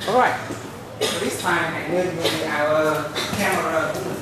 Alright, so this time Hải Nguyên will be our camera woman.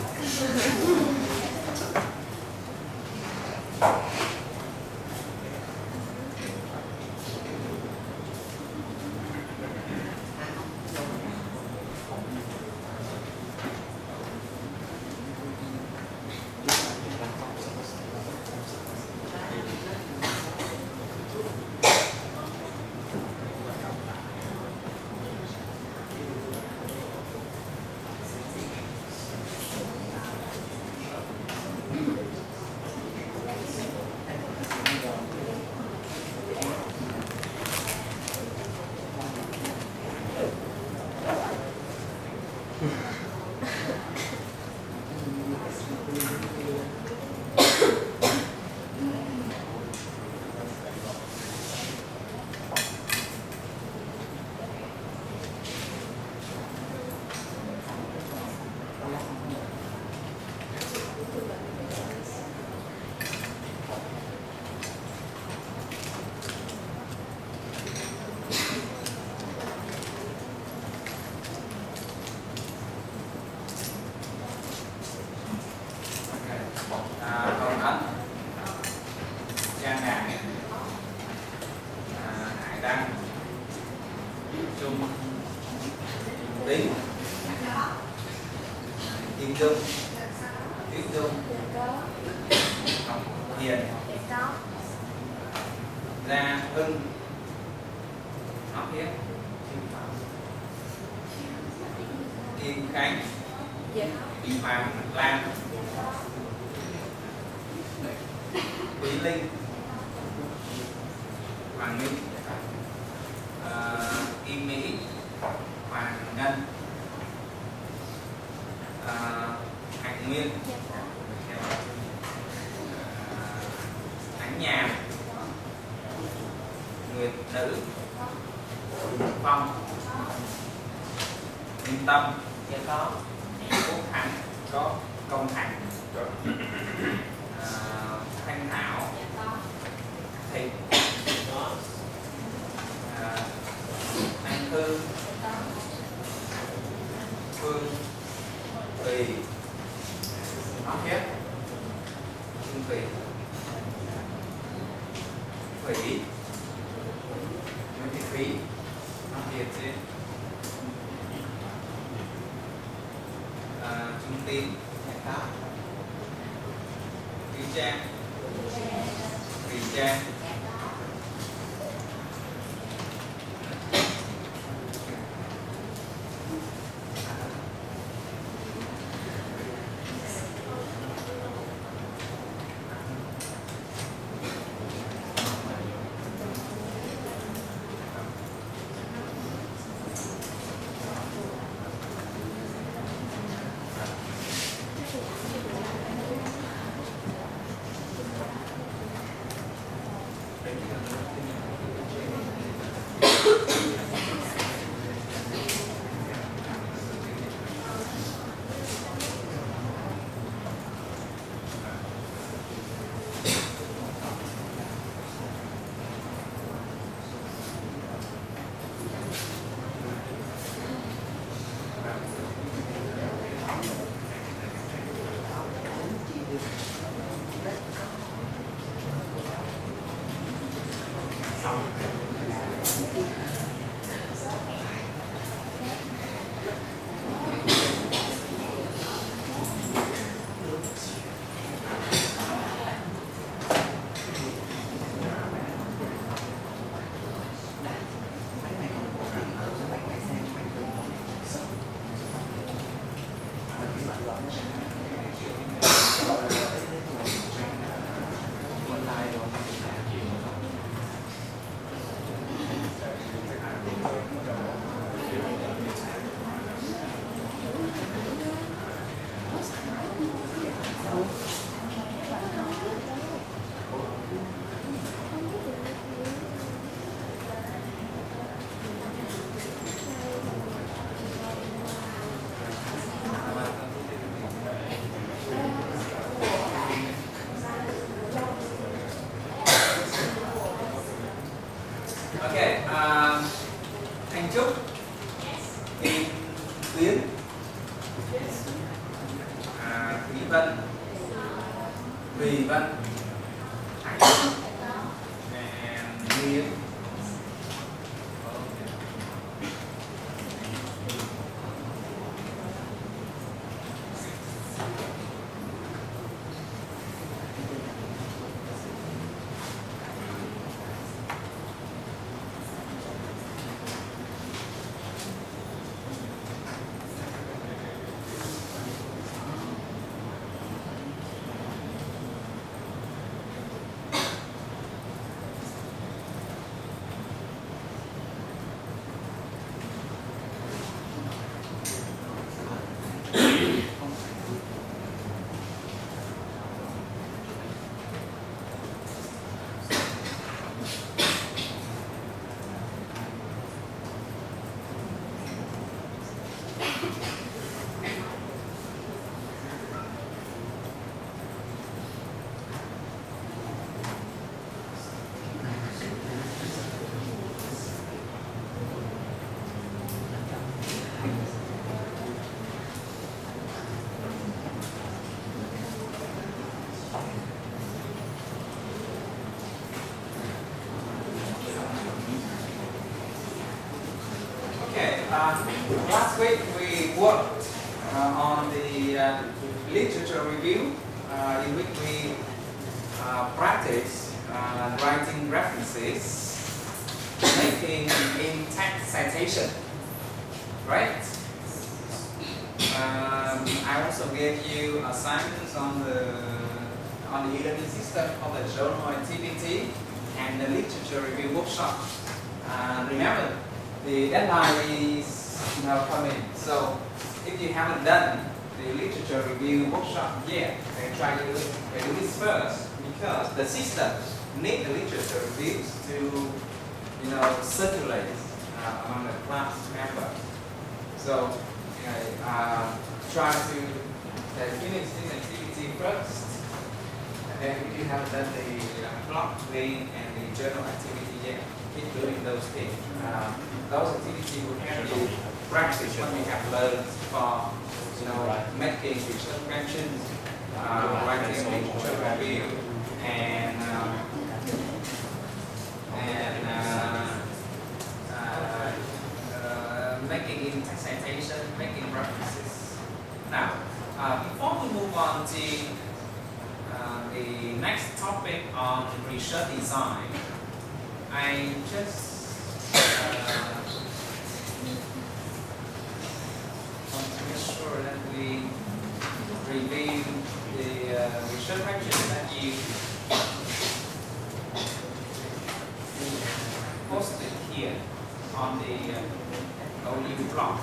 Con ấn Trang Ngạn, Hải Đăng, Trung, Tín, Kim Dung, Tuyết Dung, Ngọc Hiền, Gia Hưng, Ngọc Hiến, Kim Khánh, Hoàng Lan, Quý Linh, Hoàng Minh, Kim Mỹ, Hoàng Ngân, Hạnh Nguyên, Ánh Nhàn, Nguyệt Nữ, Phong, Minh Tâm, Quốc Thắng, có Công Thành, Thanh Thảo, Thịnh, Anh Thư, Phương, Tùy, Nói hết, Phương Tùy, Thủy, Nguyễn Thị Thúy, Nói Thiệt chứ, Trung Tín, Thùy Trang, Thùy Trang, Kim Tuyến, Thúy Vân, Vì Vân, Hải Yến, and Liêm. Last week we worked on the literature review in which we practice writing references, making in-text citation, right? I also gave you assignments on the e-learning system of the journal activity and the literature review workshop. Remember, the deadline is now coming. So if you haven't done the literature review workshop yet, then try to do this first, because the system needs the literature reviews to, circulate among the class members. So try to finish this activity first, and then if you haven't done the blog reading and the journal activity yet, keep doing those things. Those activities will help you practice what you have learned for, making research questions, writing literature review, and making in-text citation, making references. Now, before we move on to the next topic on research design, I just want to make sure that we review the research questions that you posted here on the OU blog.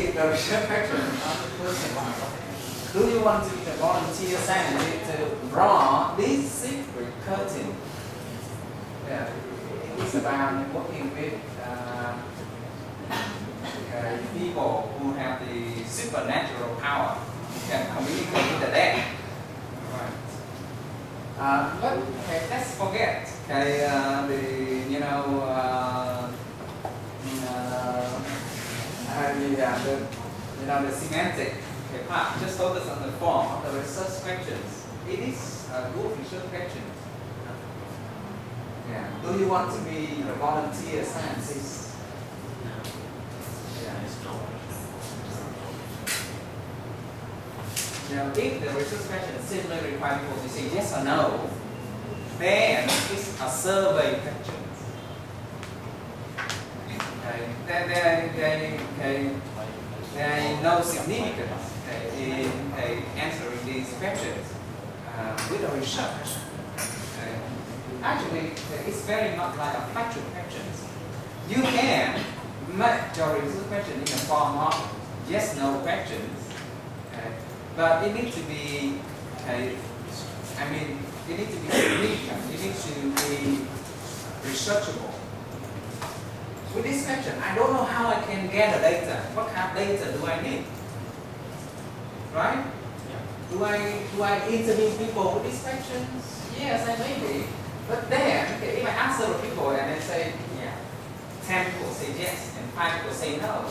The research question on the first one. Do you want to be the volunteer scientist to draw this secret curtain? Yeah, it's about working with people who have the supernatural power, who can communicate with the dead. Right. But let's forget the semantic part. Just focus on the form of the research questions. It is a good research question. Yeah. Do you want to be a volunteer scientist? Now, if the research question simply requires people to say yes or no, then it's a survey question. There is no significance in answering these questions with a research. Actually, it's very much like a factual questions. You can make your research question in the form of yes/no questions, Okay? But it needs to be, okay, I mean, it needs to be significant. It needs to be researchable. With this question, I don't know how I can gather data. What kind of data do I need? Right? Do I interview people with these questions? Yes, I may be. But then, okay, if I ask several people and they say, yeah, 10 people say yes and 5 people say no.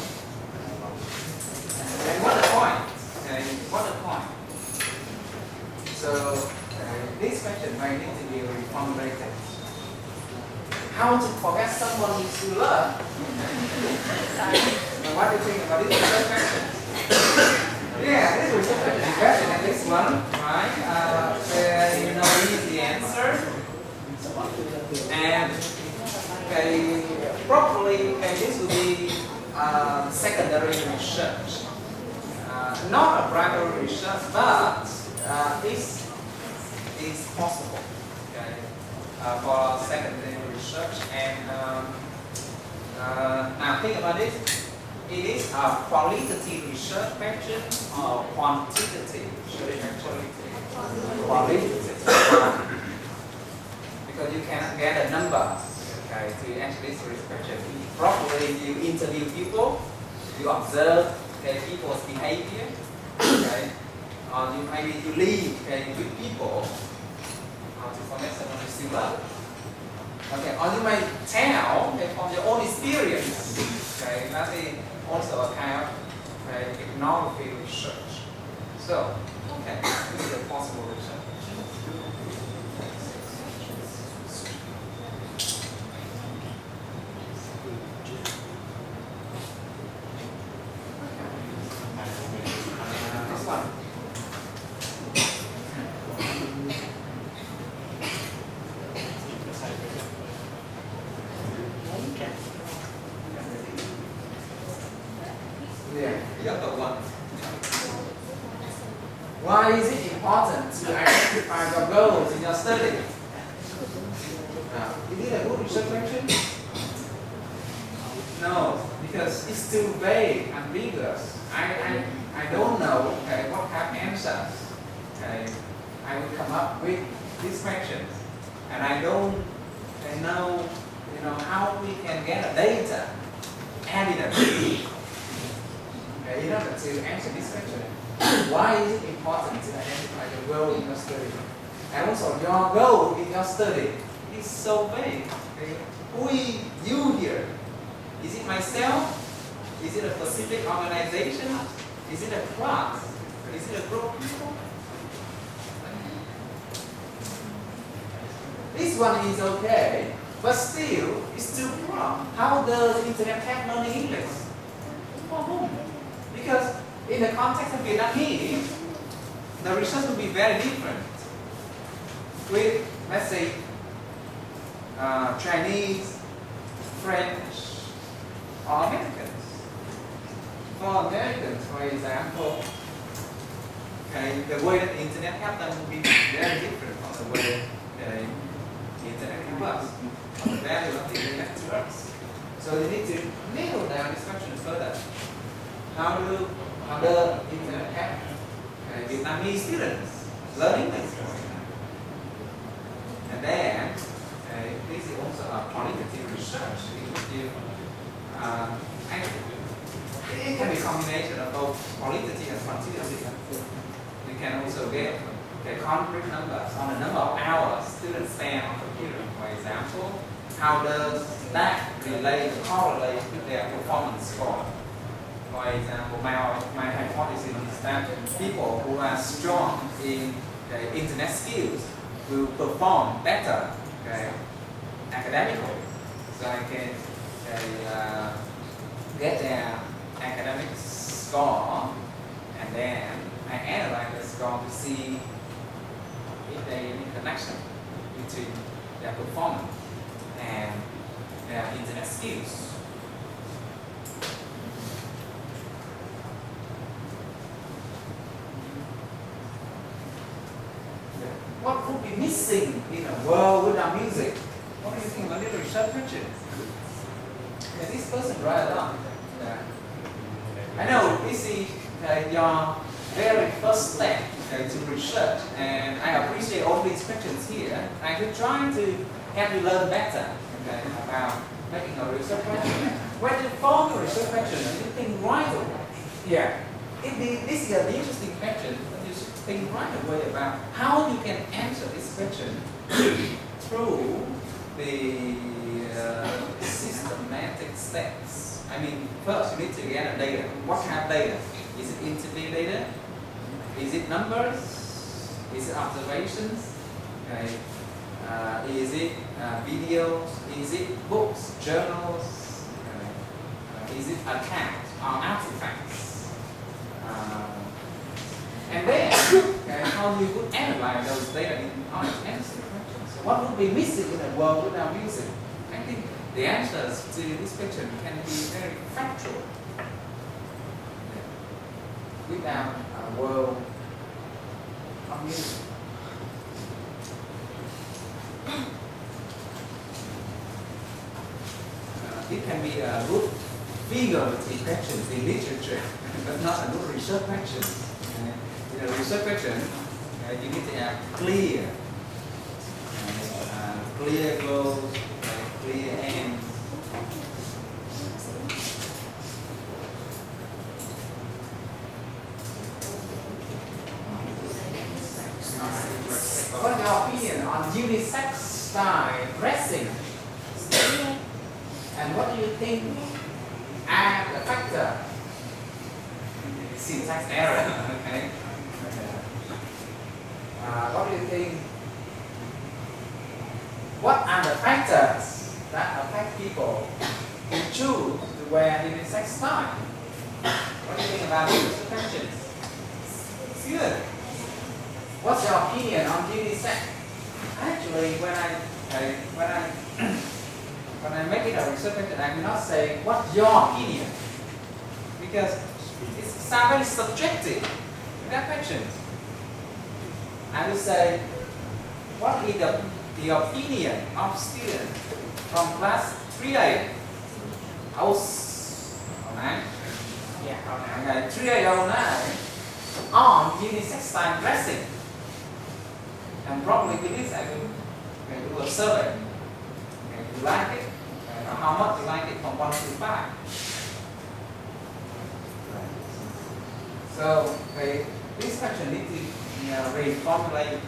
And what the point? Okay, what the point? So this question might need to be reformulated. How to forget someone you still love? And what do you think about this question? Yeah, this was better than this one, right? You know the answer. And okay, probably this will be secondary research. Not a primary research, but this is possible, okay, for secondary research. And now think about it. It is a qualitative research question or quantitative research? Qualitative. Because you cannot get a number, okay, to answer this question. Probably you interview people, you observe, okay, people's behavior, okay, or maybe you live, okay, with people to forget someone you still love. Okay, or you might tell, okay, from your own experience, okay, that is also a kind of ethnography research. So, okay, this is a possible research. This one. Why is it important to identify your goals in your study? Is it a good research question? No, because it's too vague, ambiguous. I don't know, okay, what kind of answers, okay, I will come up with these questions, and I don't know, how we can get a data evidence, okay, in order to answer this question. Why is it important to identify your goal in your study? And also, your goal in your study is so vague. Okay? Who is you here? Is it myself? Is it a specific organization? Is it a class? Is it a group of people? This one is okay, but still, it's too broad. How does internet help learning English? For whom? Because in the context of Vietnamese, the research will be very different. With, let's say, Chinese, French, or Americans. For Americans, for example, okay, the way that the internet helps them will be very different from the way that the internet helps us, from the value of the internet to us. So you need to narrow down this question further. How do other internet help Vietnamese students learn English? And then, this is also a qualitative research. It can be a combination of both qualitative and quantitative. You can also get concrete numbers on the number of hours students spend on computer, for example. How does that correlate with their performance score? For example, my hypothesis is that people who are strong in internet skills will perform better academically. So I can get their academic score, and then I analyze the score to see if there is any connection between their performance and their internet skills. What would be missing in a world without music? What do you think about little research question? Yeah, this person write it down. Yeah. I know this is your very first step to research, and I appreciate all these questions here. I will try to help you learn better about making a research question. When you form a research question, you think right away. Yeah, this is an interesting question. You should think right away about how you can answer this question through the systematic steps. I mean, first you need to gather data. What kind of data? Is it interview data? Is it numbers? Is it observations? Okay. Is it videos? Is it books, journals? Is it accounts or artifacts? And then, how you could analyze those data in order to answer the question. So what would be missing in a world without music? I think the answers to this question can be very factual. Without a world of music. It can be a good figurative questions in literature, but not a good research question. In a research question, you need to have clear goals, clear aims. What's your opinion on unisex style dressing? And what do you think are the factor? Syntax error, okay? What do you think? What are the factors that affect people who choose to wear unisex style? What do you think about these questions? Good. What's your opinion on unisex? Actually, when I make it a research question, I will not say what's your opinion, because it sounds very subjective. You got questions. I will say, what is the opinion of students from class 3A? Okay, 3A09 on unisex style dressing. And probably with this I will do a survey. You like it? How much you like it from 1 to 5? So this question needs to reformulate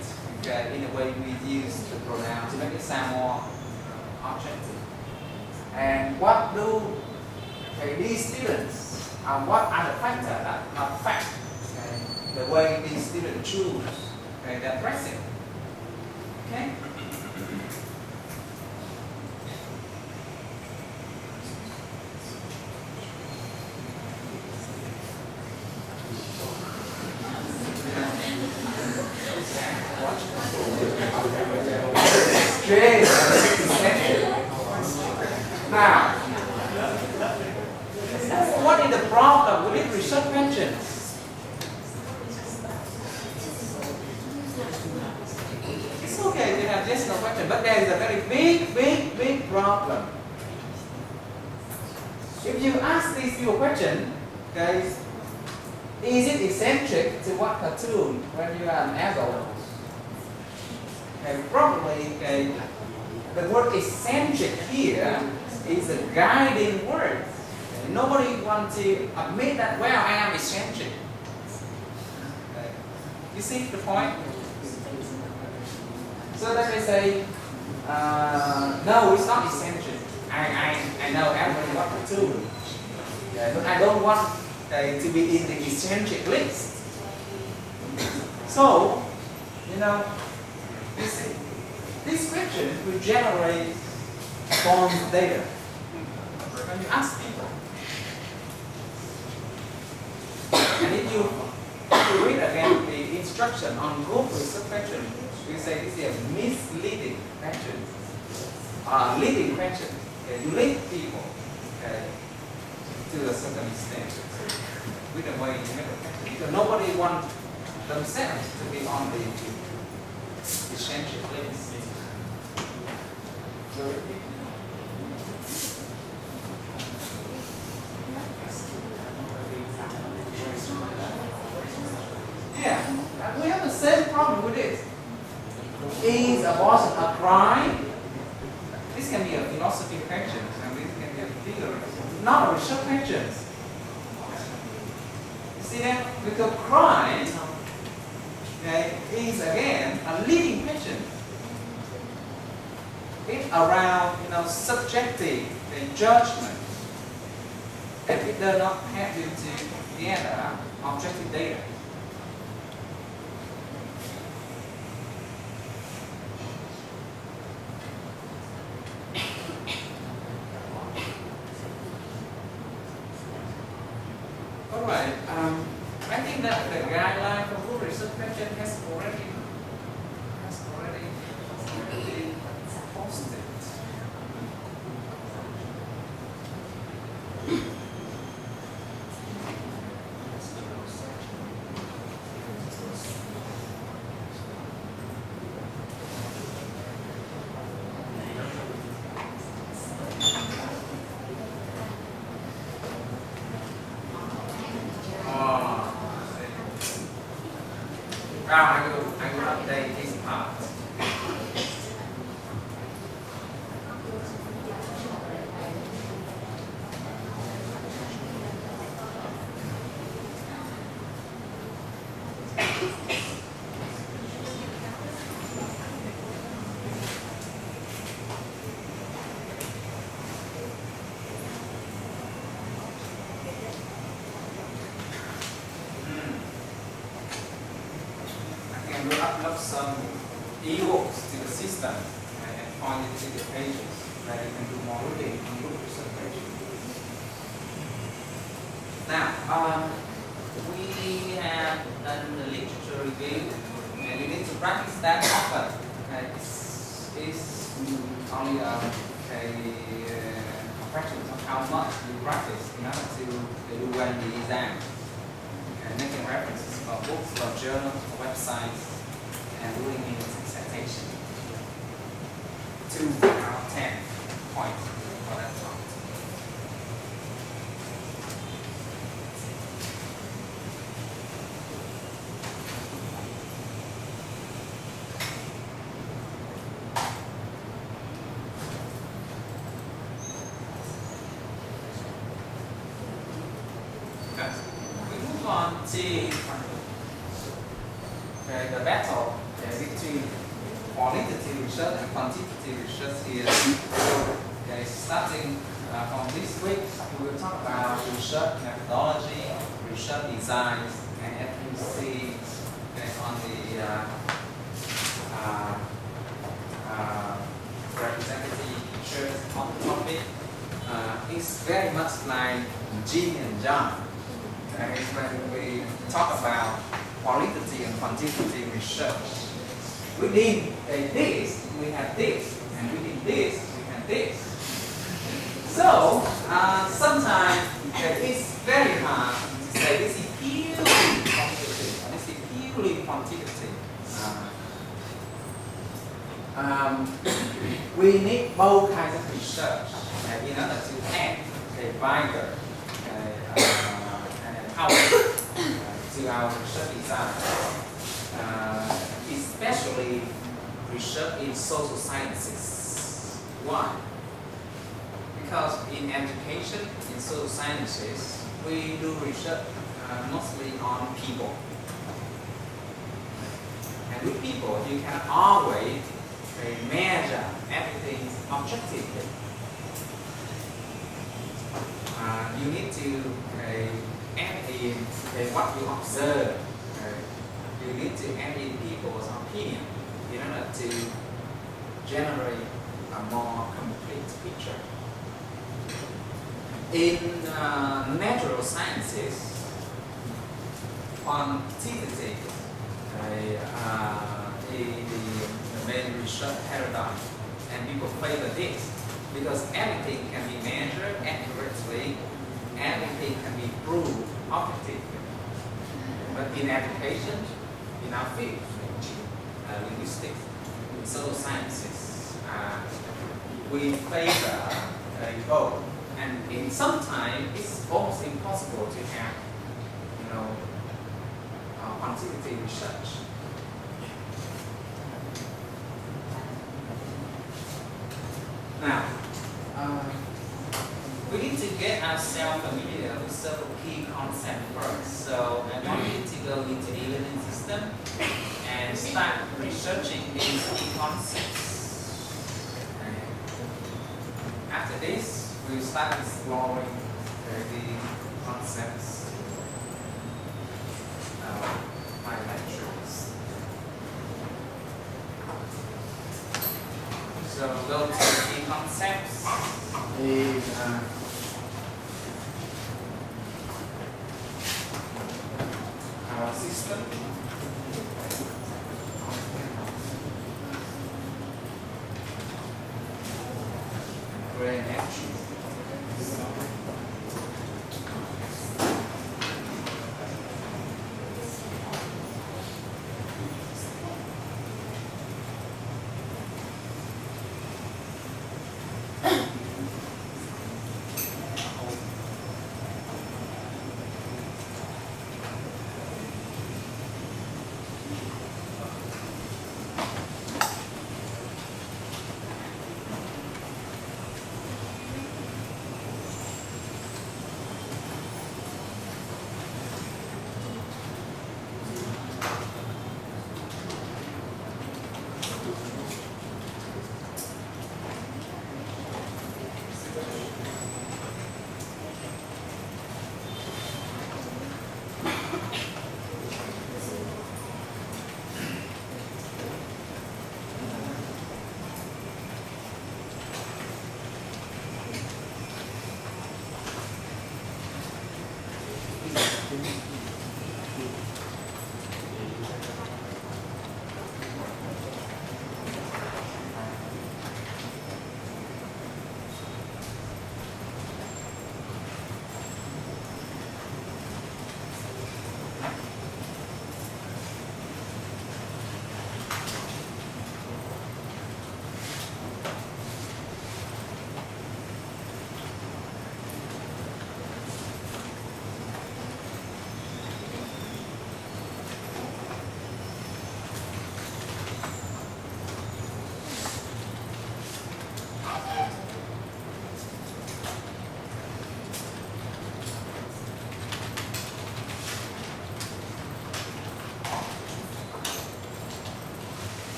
in a way we use the pronoun to make it sound more objective. And what do these students, what are the factors that affect the way these students choose their dressing? Okay? Now, what is the problem with research questions? It's okay to have yes no question, but there is a very big problem. If you ask these few questions, guys, is it eccentric to watch cartoon when you are an adult? Probably the word eccentric here is a guiding word. Nobody wants to admit that, well, I am eccentric. You see the point? So let me say, no, it's not eccentric. I know everybody what to do. But I don't want to be in the eccentric list. So, this question will generate form data. When you ask people, and if you read again the instruction on Google research question, we say this is a misleading question, leading question. You lead people to a certain extent with the way you make a question, because nobody wants themselves to be on the eccentric list. Is abortion a crime? This can be a philosophy question, and this can be a theory, not a research question. You see that? Because crime is again a leading question. It's around subjective judgment, and it does not have to gather objective data. Alright, I think that the guideline for good research question has already posted. I will update this part. We upload some e-books to the system and point it to the pages that you can do more reading on group research pages. Now, we have done the literature review, and you need to practice that often. It's only a fraction of how much you practice in order to do well in the exam. And making references for books, for journals, for websites, and doing it citation. 2 out of 10 points for that part. Okay. We move on to the battle between qualitative research and quantitative research here. Okay, starting from this week, we will talk about research methodology, research designs, and efficiency on the representative research on the topic. It's very much like Jim and John. When we talk about qualitative and quantitative research, we need this, we have this, and we need this, we have this. So, sometimes it's very hard to say this is purely quantitative, or this is purely quantitative. We need both kinds of research in order to add a wider power to our research design, especially research in social sciences. Why? Because in education, in social sciences, we do research mostly on people. And with people, you can always measure everything objectively. You need to add in what you observe. You need to add in people's opinion in order to generate a more complete picture. In natural sciences, quantitative the main research paradigm, and people favor this because everything can be measured accurately, everything can be proved objectively. But in education, in our field, linguistics, social sciences, we favor both. And in some time, it's almost impossible to have, quantitative research. get ourselves familiar with several key concepts first. So I want you to go into the e-learning system and start researching these key concepts. Okay. After this, we'll start exploring the concepts of my lectures. So go to the key concepts. Our system. Brain action.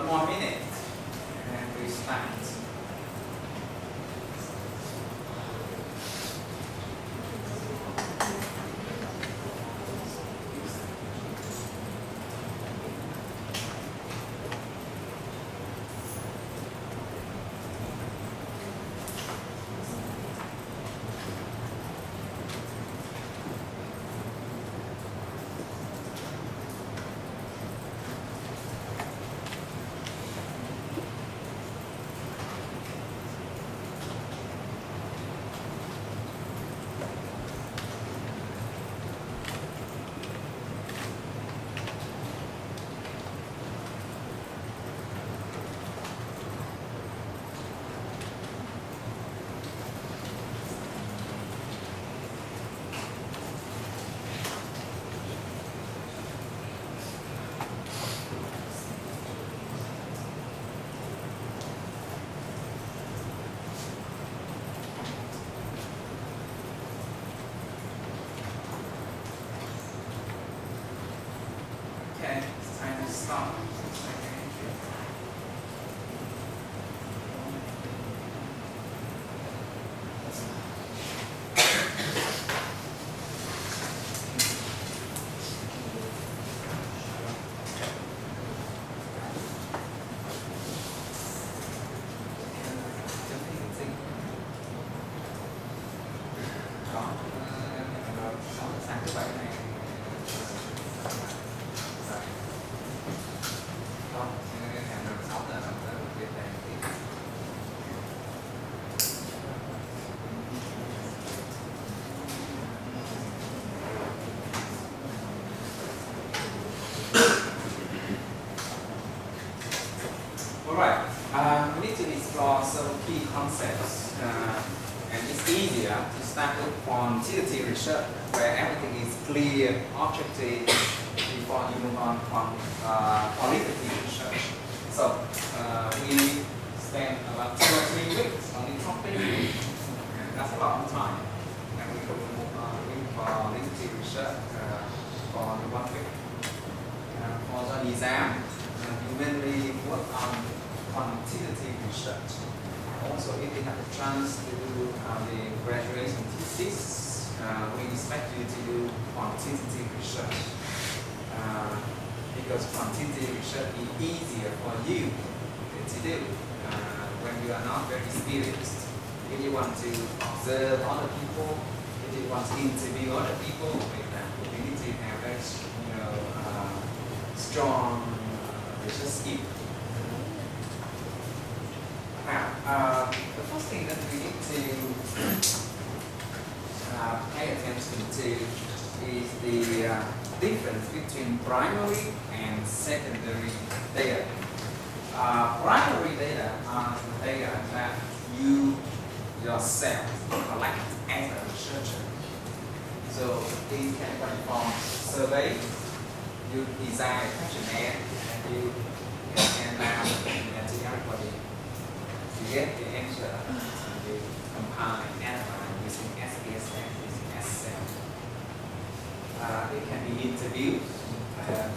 one more minute and we start. Okay, it's time to stop. Đó, sang thứ bảy này. Không, hẹn rồi 6 giờ là tới một việc này thì alright, we need to explore some key concepts, and it's easier to start with quantitative research where everything is clear, objective, before you move on from qualitative research. So we spend about 2 or 3 weeks on this topic, and that's a lot of time. And we will move on with qualitative research for the 1 week. For the exam, you mainly work on quantitative research. Also, if you have a chance to do the graduation thesis, we expect you to do quantitative research. Because quantitative research is easier for you to do when you are not very experienced. If you want to observe other people, if you want to interview other people, you need to have very strong research skill. Now, the first thing that we need to pay attention to is the difference between primary and secondary data. Primary data are the data that you yourself collect as a researcher. So these can come from survey, you design a questionnaire, and you can now to everybody. You get the answer, you compile and analyze using SPSS, using Excel. It can be interviewed.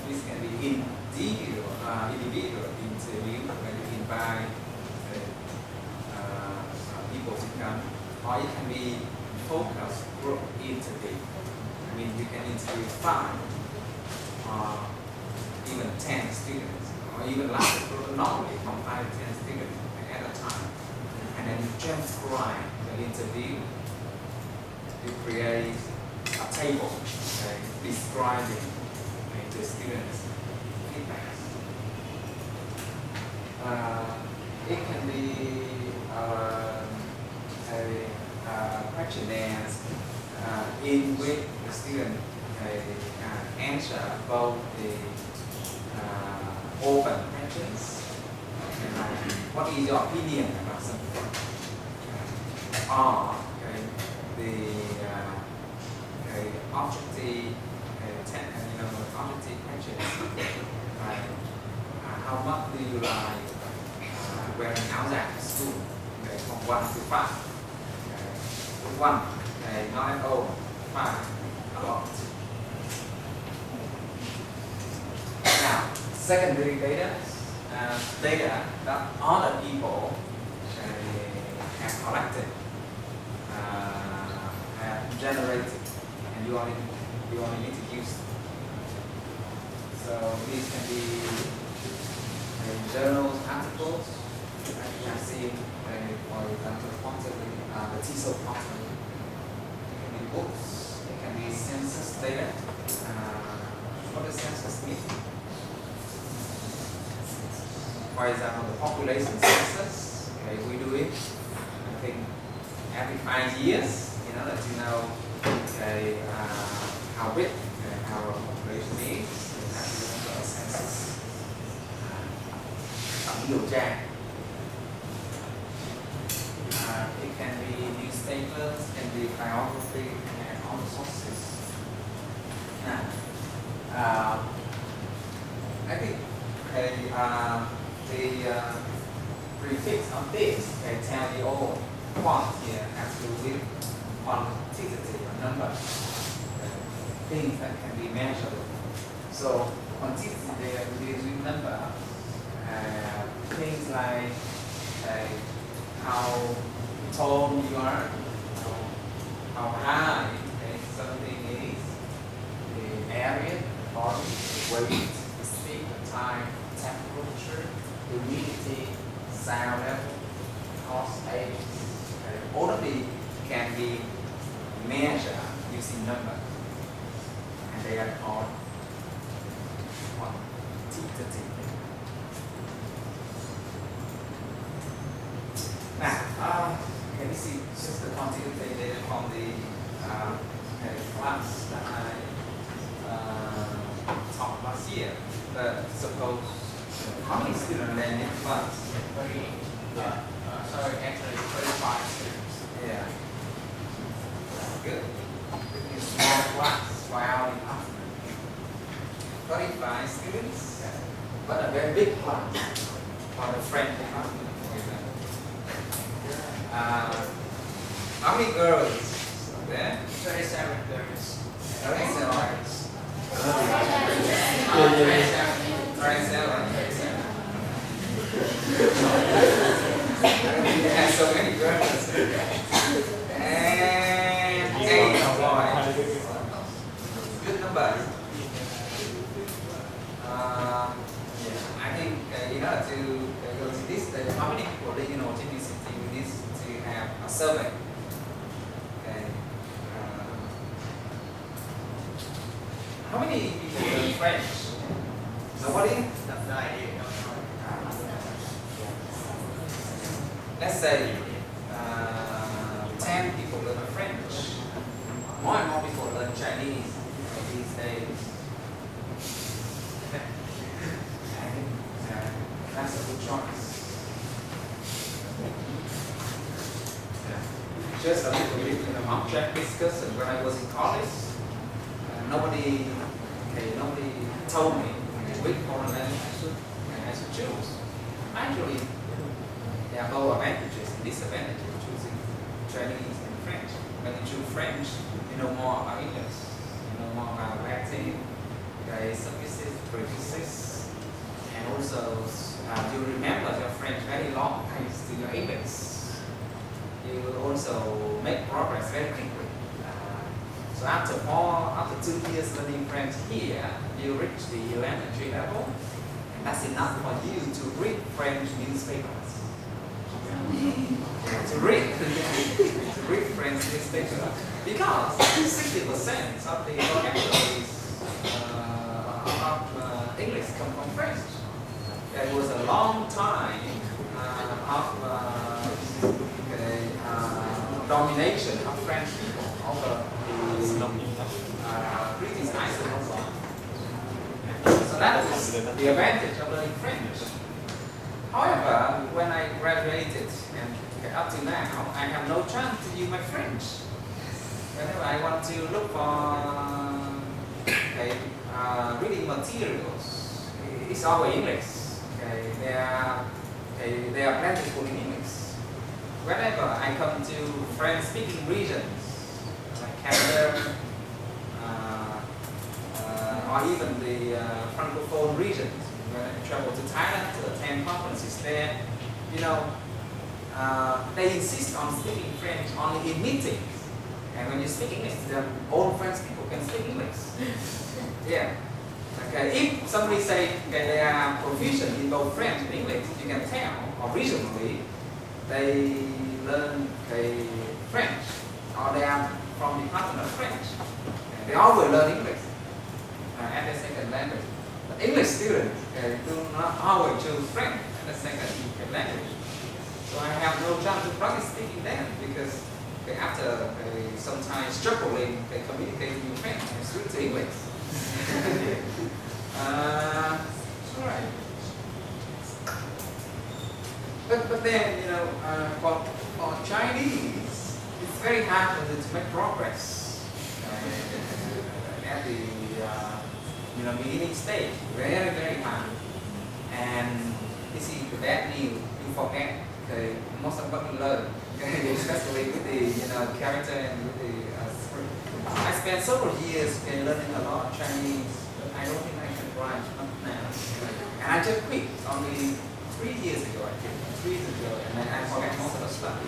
This can be individual interview where you invite people to come, or it can be focus group interview. I mean, you can interview 5 or even 10 students, or even larger group, normally from 5 to 10 students at a time. And then you transcribe the interview. You create a table describing the students' feedback. It can be questionnaires in which the student answer both the open questions, what is your opinion about something, or the objective objective questions, how much do you like wearing áo dài at school, from 1 to 5. 1, not at all. 5, a lot. Now, secondary data data that other people have collected, have generated, and you only need to use. So these can be journals, articles. You can see, for example, quantity, the TESOL quantity. It can be books. It can be census data. What does census mean? For example, the population census. Okay, we do it, I think, every 5 years. That you know, how big our population is. A census. Điều tra. It can be newspapers, can be biography, and all sources. I think the prefix of this can tell you all quant here has to do with quantitative number, things that can be measured. So quantitative data deals with number, things like how tall you are, how high something is, the area, the body, the weight, the speed, the time, temperature, humidity, sound level, cost, age. All of these can be measured using numbers, and they are called quantitative. Now, this is just the quantitative data from the class that I taught last year. But suppose, how many students are in class? 30. Actually 35 students. Yeah. Good. It's small class for our department. 35 students, but a very big class for the French department, for example. How many girls are there? 37 girls. 37. 37. Have so many girls. And 8 boys. Good number. I think to go to this, how many people do you know to this city? We need to have a survey. Okay. How many people learn French? Nobody? That's the idea. Let's say 10 people learn French. More and more people learn Chinese these days. That's a good choice. Just a little bit object discussion. When I was in college, nobody told me which foreign language I should choose. Actually, there are both advantages and disadvantages of choosing Chinese and French. When you choose French, you know more about English, you know more about Latin, suffixes, prefixes, and also you remember your French very long thanks to your English. You will also make progress very quickly. So after 2 years learning French here, you reach the elementary level, and that's enough for you to read French newspapers. To read French newspapers, because 60% of the vocabulary of English come from French. There was a long time of domination of French people over the British Iceland. So that is the advantage of learning French. However, when I graduated and up to now, I have no chance to use my French. Whenever I want to look for reading materials, it's always English. They are plentiful in English. Whenever I come to French-speaking regions, like Canada, or even the Francophone regions, when I travel to Thailand to attend conferences there, you know, they insist on speaking French only in meetings. And when you speak English to them, all French people can speak English. Yeah. Okay. If somebody say okay, they are proficient in both French and English, you can tell originally they learn French, or they are from the department of French. They always learn English as their second language. But English students do not always choose French as a second language. So I have no chance to practice speaking them because after sometimes struggling, they communicate in French and switch to English. Alright. But then, you know, for Chinese, it's very hard for them to make progress at the beginning stage. Very, very hard. And this is the bad news. You forget most of what you learn, especially with the character and with the script. I spent several years learning a lot of Chinese, but I don't think I can write up now. And I just quit only 3 years ago, I think. 3 years ago, and I forget most of the stuff.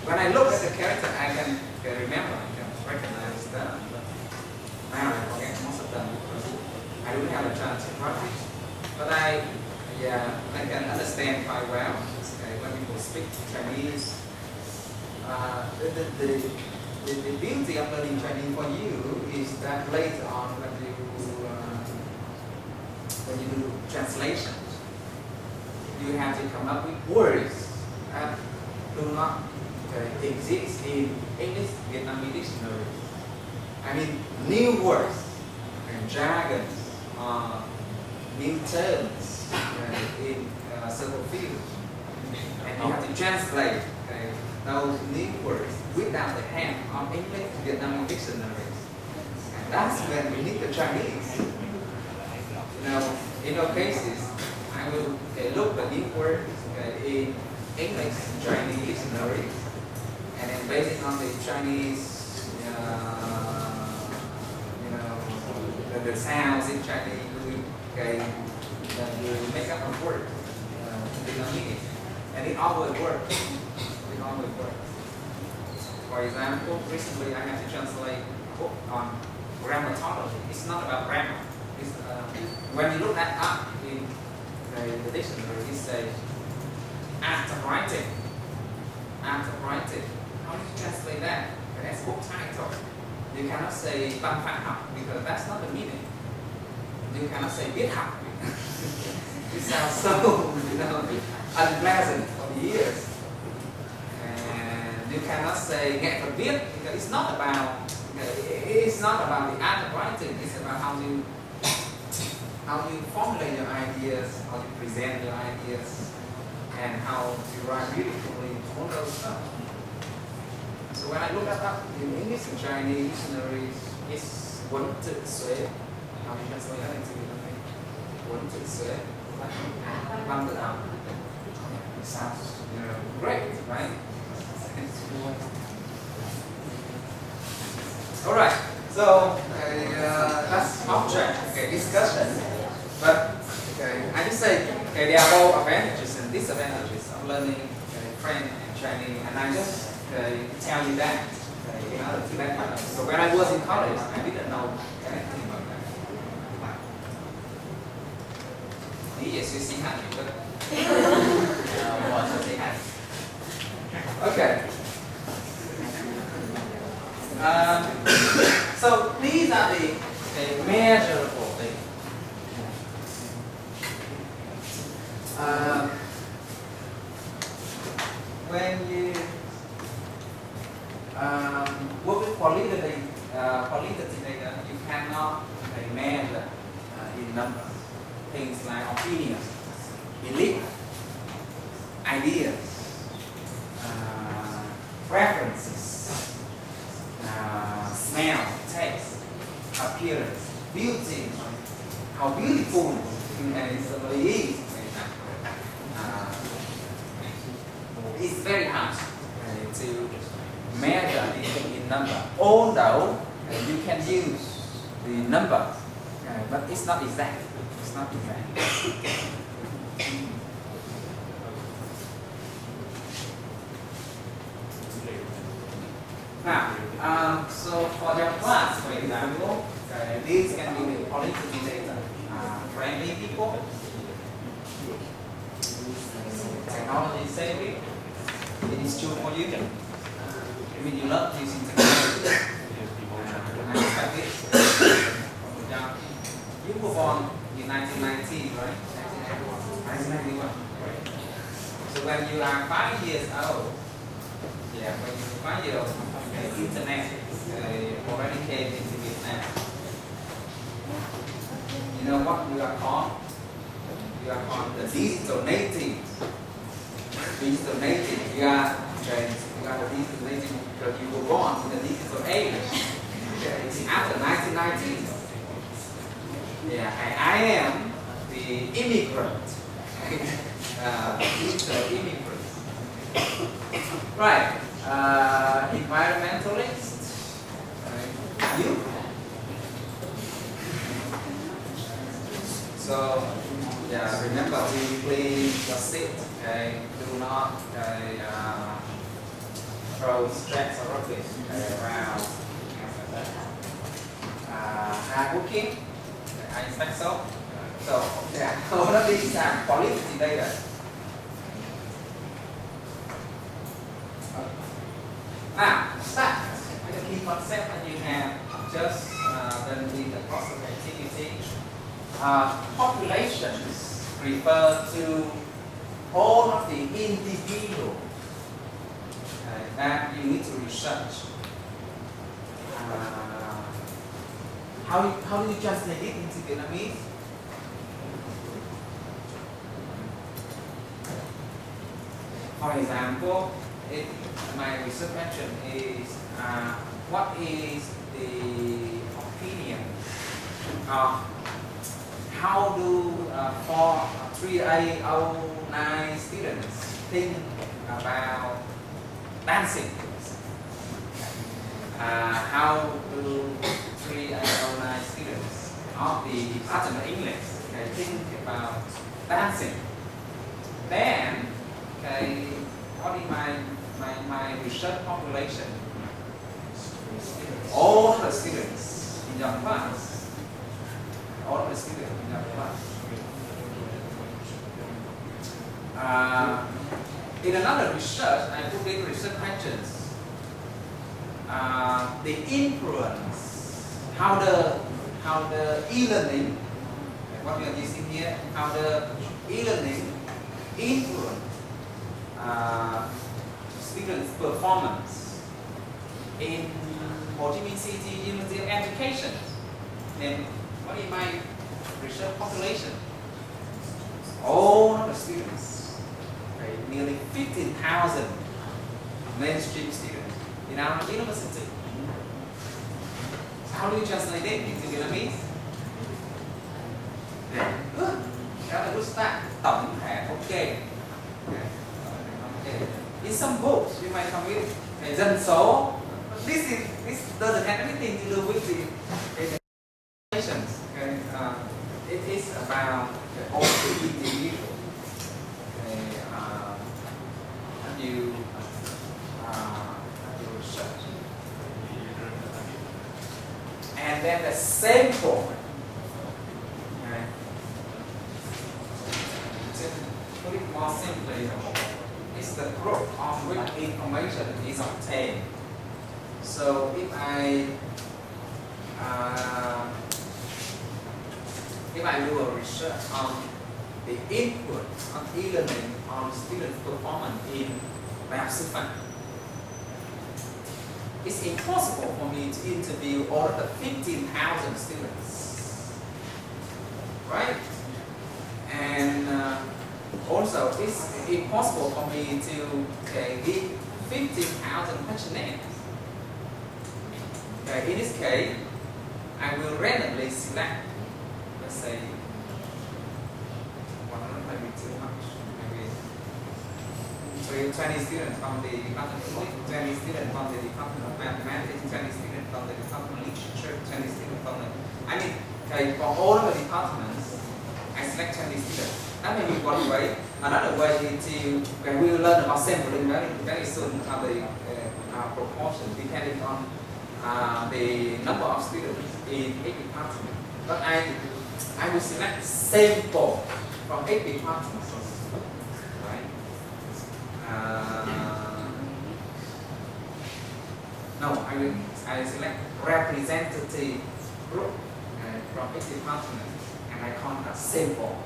When I look at the character, I can remember, I can recognize them. But now I forget most of them because I don't have a chance to practice. But I can understand quite well when people speak Chinese. The beauty of learning Chinese for you is that later on when you do translations, you have to come up with words that do not exist in English Vietnamese dictionary. I mean, new words and jargons, new terms in several fields, and you have to translate those new words without the help of English Vietnamese dictionaries. And that's when we need the Chinese. In those cases, I will look at new words in English Chinese dictionaries, and then based on the Chinese, the sounds in Chinese, you make up a word, Vietnamese, and it always works. It always works. For example, recently I had to translate a book on grammatology. It's not about grammar. It's, when you look that up in the dictionary, it says art of writing. Art of writing. How do you translate that? That's book title. You cannot say văn pháp học because that's not the meaning. You cannot say viết học. It sounds so unpleasant for the ears. And you cannot say nghệ thuật viết because it's not about the art of writing. It's about how you formulate your ideas, how you present your ideas, and how you write beautifully, all those stuff. So when I look at that in English and Chinese dictionaries, it's one to swear. How do you translate that into Vietnamese? One to swear. One to out. It sounds great, right? Alright, so that's object, discussion. But I just say there are both advantages and disadvantages of learning French and Chinese, and I just tell you that in order to back. So when I was in college, I didn't know anything about that. Yes, you see how you put Okay. So these are the measurable things. When you work with qualitative data, you cannot measure in numbers. Things like opinions, belief, ideas, preferences, smell, taste, appearance, beauty, how beautiful somebody is. It's very hard to measure in number. Although you can use the number, but it's not exact. it's not too bad. Now, so for your class, for example, these can be the politically data, friendly people, technology savvy. It is true for you. I mean, you love using technology. I expect it. Now, you were born in 1990, right? 1991. So when you are 5 years old, when you are 5 years old, the internet already came into Vietnam. You know what you are called? You are called the digital native. Digital native. You are the digital native because you were born in the digital age. After 1990. I am the immigrant. Digital immigrant. Right. Environmentalist. You. So, remember to please your seat. Do not throw stress or rubbish around. Hardworking. I expect so. So, all of these are policy data. Now, start with the key concept that you have just done in the course of activity. Populations refer to all of the individuals that you need to research. How do you translate it into Vietnamese? For example, if my research question is what is the opinion of how do 3A09 students think about dancing? How do 3A09 students of the Department of English think about dancing? Then, what is my research population? All the students in your class. All the students in your class. In another research, I put in research questions. The influence, how the e-learning, what we are using here, how the e-learning influence students' performance in Ho Chi Minh City University of Education. Then what is my research population? All of the students, nearly 15,000 mainstream students in our university. So how do you translate it into Vietnamese? Good. Đó là good start. Tổng thể ok. In some books, you might come with dân số. This doesn't have anything to do with the relations. It is about all the individual. How you research. And then the sample. To put it more simply, it's the group on which information is obtained. So if I do a research on the input of e-learning on students' performance in Vietnam, it's impossible for me to interview all of the 15,000 students, right? And also, it's impossible for me to give 15,000 questionnaires. In this case, I will randomly select, let's say, 100 maybe too much, maybe 20 students from the Department of English, 20 students from the Department of Mathematics, 20 students from the Department of Literature, 20 students from the, for all the departments, I select 20 students. That may be one way. Another way is to we will learn about sampling very soon the proportion depending on the number of students in each department. But I will select sample from each department, right? No, I select representative group from each department, and I call it sample.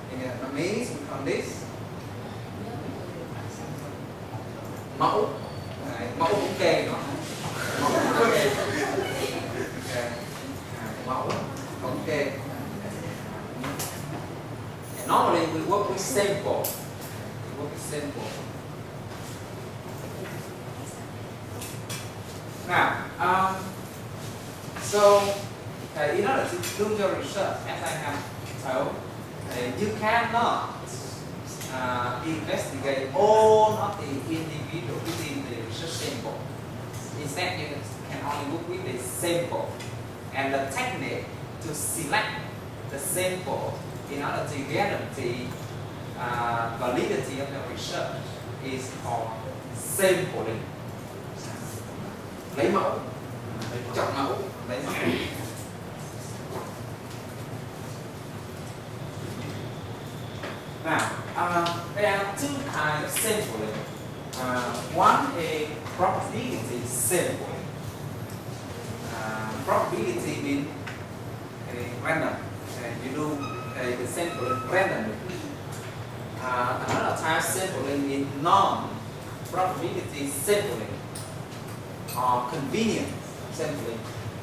And the means we call this mẫu. Mẫu cũng kê nữa. Mẫu cũng kê. Normally we work with sample. We work with sample. Now, so in order to do your research, as I have told, you cannot investigate all of the individual within the research sample. Instead, you can only work with the sample, and the technique to select the sample in order to guarantee validity of the research is called sampling. Lấy mẫu, chọn mẫu, lấy mẫu. Now, there are two kinds of sampling. One is probability sampling. Probability means random. You do the sampling randomly. Another type of sampling is non-probability sampling or convenient sampling.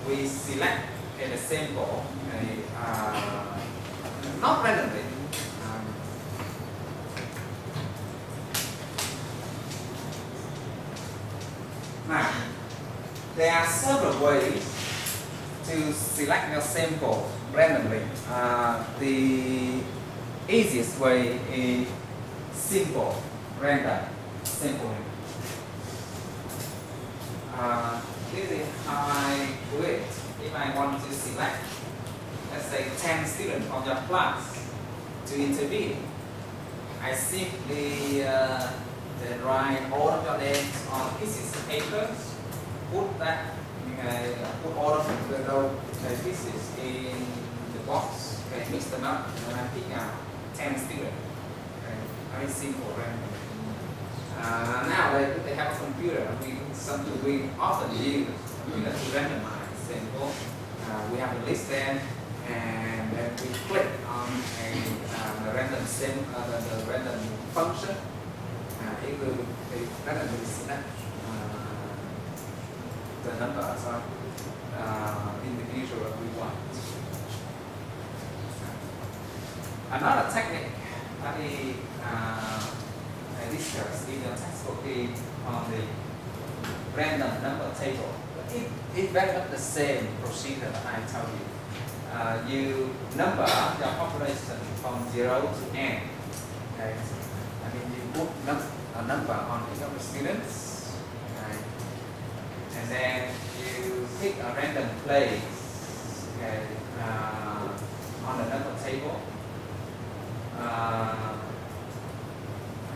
We select a sample not randomly. Now, there are several ways to select your sample randomly. The easiest way is simple random sampling. This is how I do it. If I want to select, let's say 10 students from your class to interview, I simply write all of your names on pieces of paper, put all of the pieces in the box, mix them up, and I pick out 10 students. Very simple, random. Now they have a computer. We often use a computer to randomize sample. We have a list there, and then we click on the random function. It will randomly select the number of individual we want. Another technique that is discussed in the textbook is on the random number table. It's very much the same procedure that I told you. You number the population from 0 to n. Okay. You put a number on each of the students, okay. And then you pick a random place, okay, on the number table.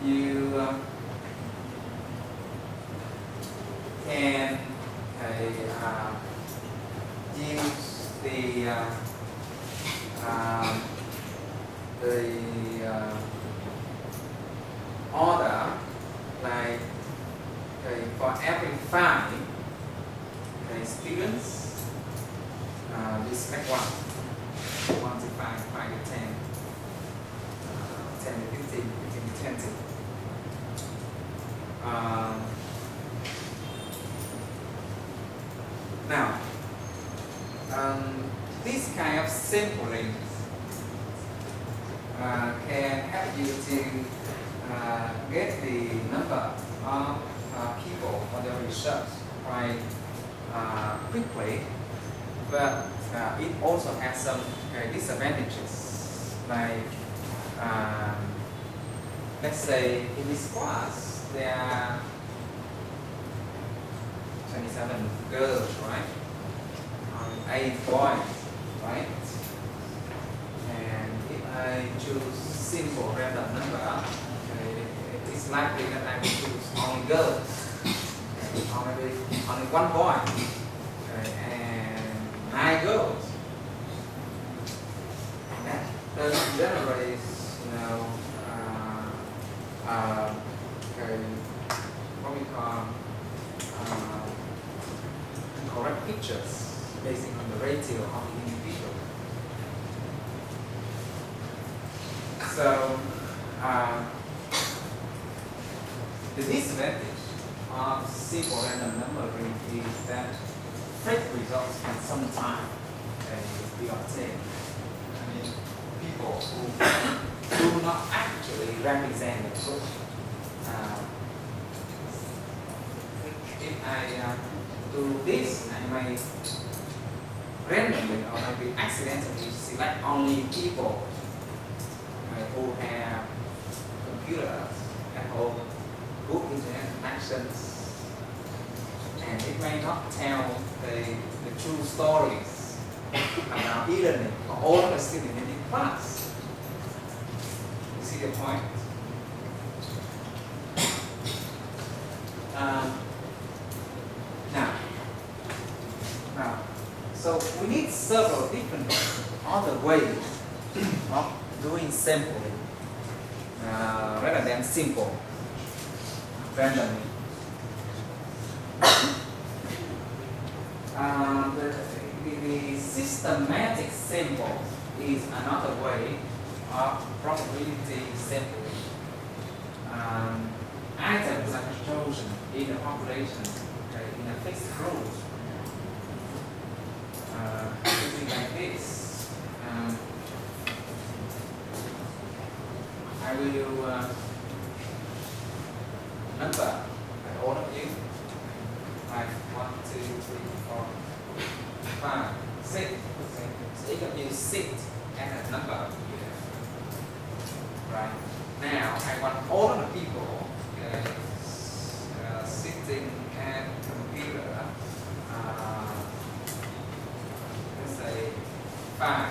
You can use the order, like for every 5 students, you select 1 to 5, 5 to 10, 10 to 15, 15 to 20. Now, this kind of sampling can help you to get the number of people for the research quite quickly, but it also has some disadvantages. Like, let's say in this class there are 27 girls, right? 8 boys, right? And choose simple random number, it's likely that I will choose only girls, or maybe only one boy, and 9 girls. And that doesn't generate, what we call correct pictures based on the ratio of the individual. So, the disadvantage of simple random numbering is that fake results can sometimes be obtained. I mean, people who do not actually represent the truth. If I do this, I might randomly or maybe accidentally select only people who have computers at home, good internet connections, and it may not tell the true stories about e-learning for all the students in the class. You see the point? So we need several different other ways of doing sampling rather than simple randomly. The systematic sample is another way of probability sampling. Items are chosen in a population in a fixed group. Something like this. I will number all of you. Like 1, 2, 3, 4, 5, 6. So each of you sit at a number here. Right. Now I want all of the people sitting at the computer. Let's say 5,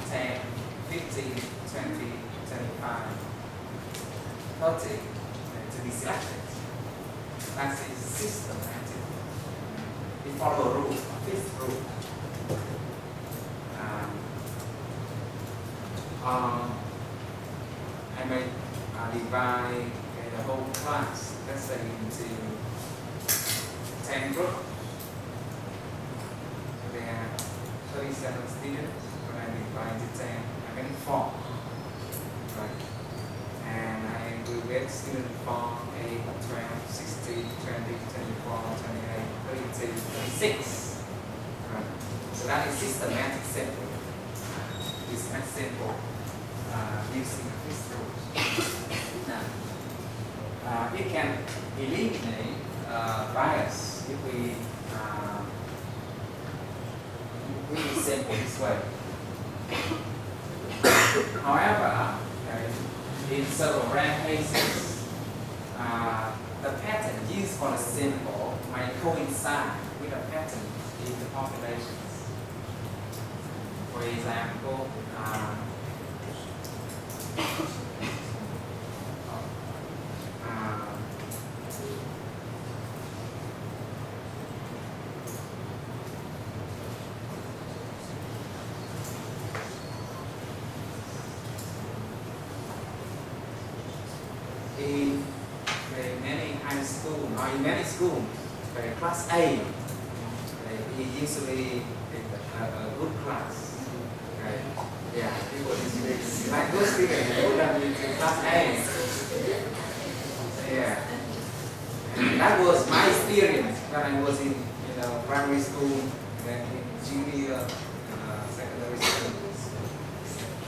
10, 15, 20, 25, 30 to be selected. That's the systematic. We follow a rule, a fifth rule. I may divide the whole class, let's say, into 10 groups. So they have 37 students. When I divide into 10, I get 4. Right? And I will get students from 8, 12, 16, 20, 24, 28, 32, 36. Right? So that is systematic sampling. It's not simple using these rules. Now, it can eliminate bias if we sample this way. However, in several rare cases, the pattern used for the sample might coincide with a pattern in the populations. For example, in many high school or in many schools, class A is usually a good class. Yeah, people is like good students who have been to class A. Yeah, and that was my experience when I was in primary school and in junior secondary school.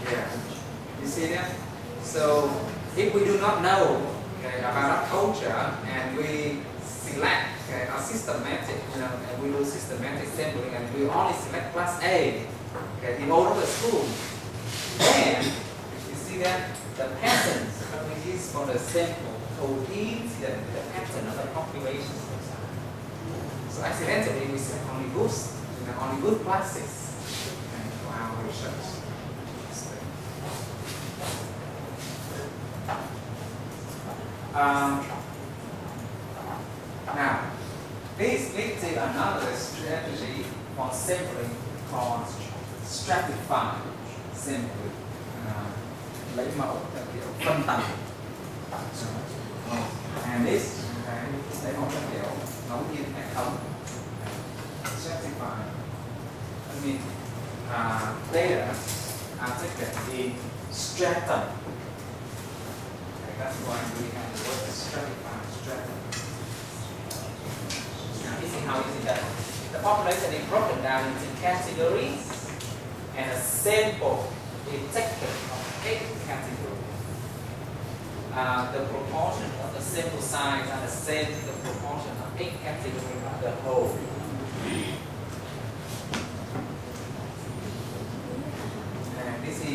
Yeah, you see that? So if we do not know about our culture and we select a systematic, and we do systematic sampling and we only select class A in all of the school, then you see that the patterns that we use for the sample coincide with the pattern of the population. So accidentally we select only good classes for our research. This leads to another strategy for sampling called stratify sampling. Lấy mẫu theo kiểu phân tầng. And this lấy mẫu theo kiểu ngẫu nhiên hệ thống. Stratify. I mean, data are taken in stratum. Okay, that's why we have the word stratify, stratum. Now, you see how easy that is. The population is broken down into categories, and a sample is taken from 8 categories. The proportion of the sample size are the same to the proportion of 8 categories of the whole. And this is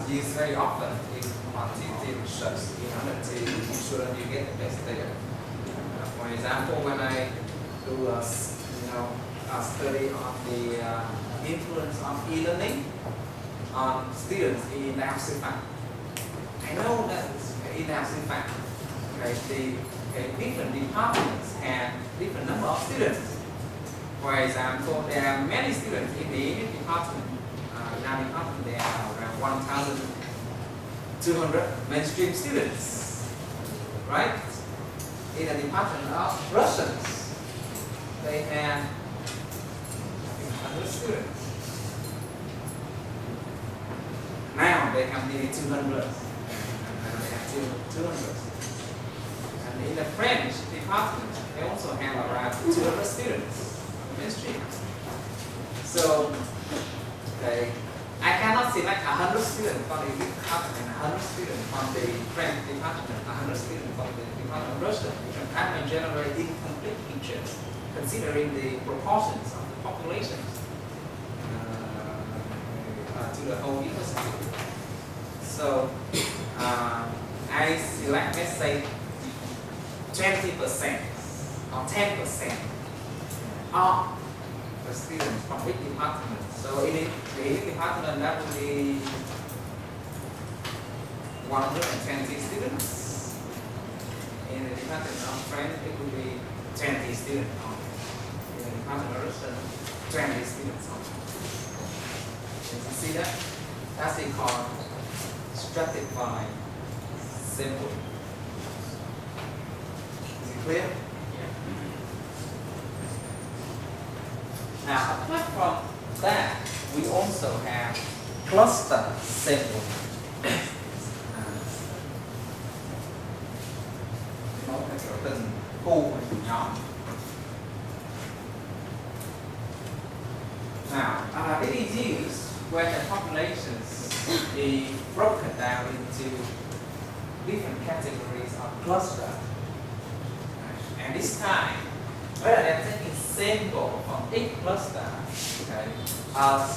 used very often in quantitative research in order to ensure that you get the best data. For example, when I do a study on the influence of e-learning on students in Đại học Sư phạm, I know that in Đại học Sư phạm, the different departments have different number of students. For example, there are many students in the English department. In our department, there are around 1,200 mainstream students, right? In the department of Russians, they have 100 students. Now they have nearly 200. They have 200. And in the French department, they also have around 200 students. Mainstream. So, I cannot select 100 students from the English department and 100 students from the French department, 100 students from the department of Russian, because I may generate incomplete pictures considering the proportions of the populations to the whole university. So, I select, let's say, 20% or 10% of the students from each department. So in the English department, that would be 120 students. In the department of French, it would be 20 students only. In the department of Russian, 20 students only. Can you see that? That's it called stratified sampling. Is it clear? Now, apart from that, we also have cluster sampling. Nó theo kiểu từng khu và nhóm. Now, it is used when the populations is broken down into different categories of cluster. And this time, rather than taking sample from each cluster, a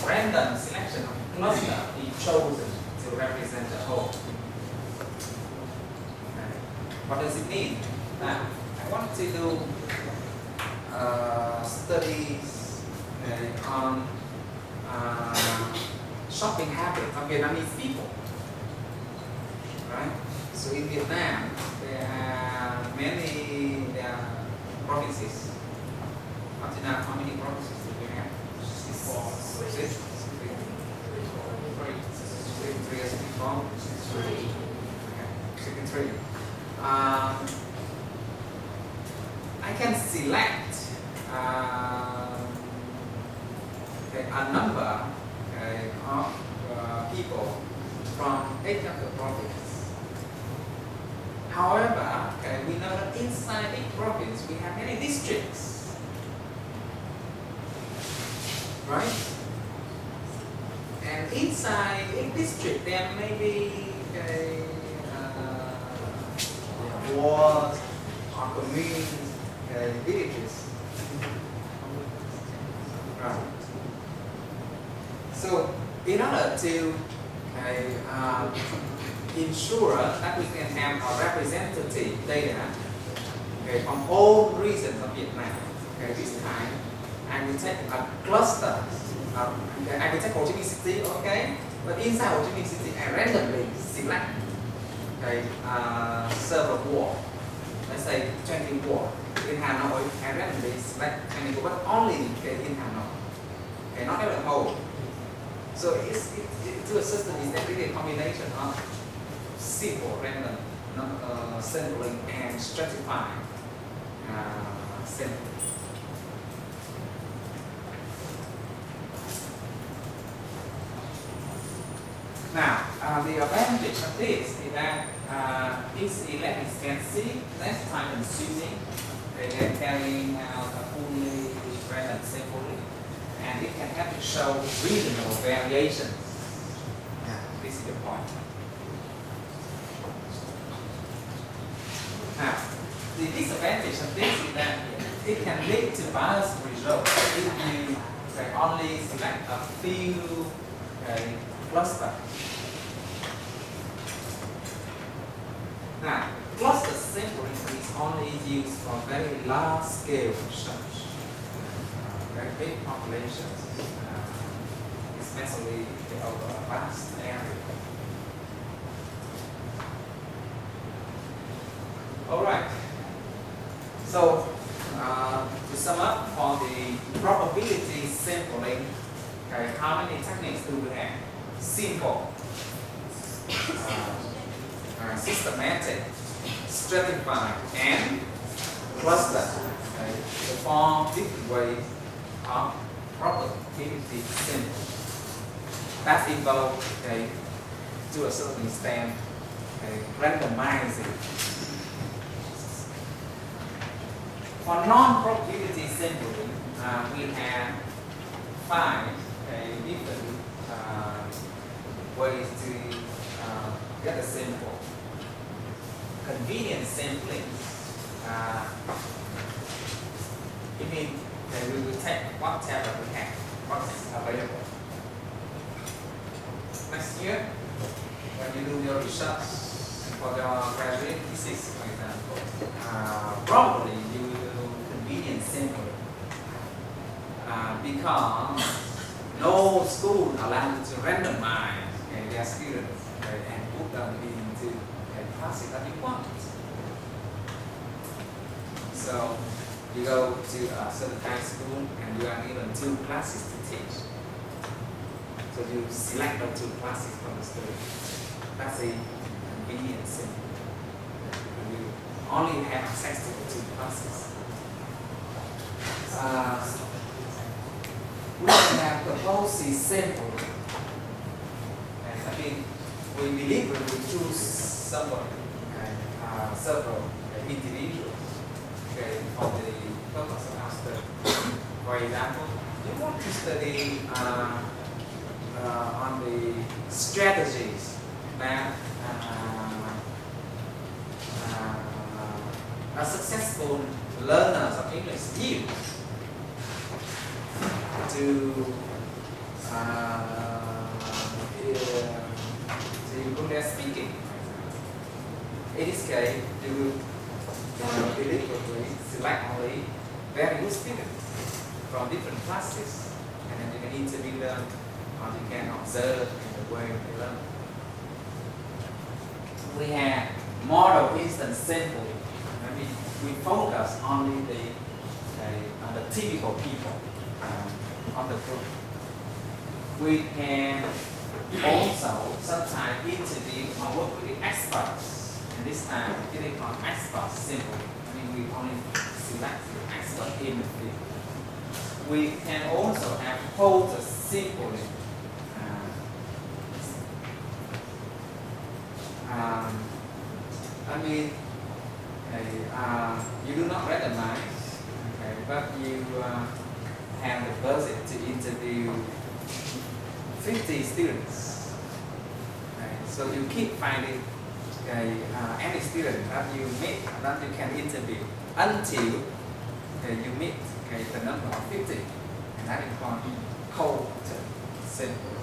random selection of cluster is chosen to represent the whole. What does it mean? Now, I want to do studies on shopping habits of Vietnamese people. Right? So in Vietnam, there are many provinces. Up to now, how many provinces do we have? 63. I can select a number of people from each of the provinces. However, we know that inside each province we have many districts, right? And inside each district there may be wards or communes, villages. Right. So, in order to ensure that we can have a representative data from all regions of Vietnam, this time I will take a cluster. I will take Ho Chi Minh City, but inside Ho Chi Minh City I randomly select several wards. Let's say 20 wards in Hanoi and select chemical, but only in Hanoi. Okay, not as a whole. So to a system is really a combination of simple random sampling and stratified sampling. Now, the advantage of this is that it's less expensive, less time consuming, than carrying out a fully random sampling, and it can help to show reasonable variations. This is the point. Now, the disadvantage of this is that it can lead to biased results if you only select a few clusters. Now, cluster sampling is only used for very large scale research, very big populations, especially over a vast area. All right. So, to sum up, for the probability sampling, how many techniques do we have? Simple, systematic, stratified, and cluster. The four different ways of probability sampling. That involves, to a certain extent, randomizing. For non-probability sampling, we have 5 different ways to get a sample. Convenient sampling. It means that we will take whatever we have, what is available. Next year, when you do your research for your graduate thesis, for example, probably you will do convenient sampling because no school allowed to randomize their students and put them into classes that you want. So you go to a certain high school and you are given 2 classes to teach. So you select those 2 classes from the student. That's a convenient sampling. You only have access to the 2 classes. We have the policy sample. And I mean, we deliberately choose someone and several individuals for the purpose of our study. For example, you want to study on the strategies that a successful learners of English use to improve their speaking. In this case, you will deliberately select only very good students from different classes, and then you can interview them, or you can observe in the way they learn. We have model instance sampling. I mean, we focus only on the typical people on the group. We can also sometimes interview or work with the experts. And this time, we did it on expert sampling. I mean, we only select the expert in the field. We can also have poster sampling. I mean, you do not randomize, but you have the budget to interview 50 students. So you keep finding any student that you meet that you can interview until you meet the number of 50, and that is called cohort sampling.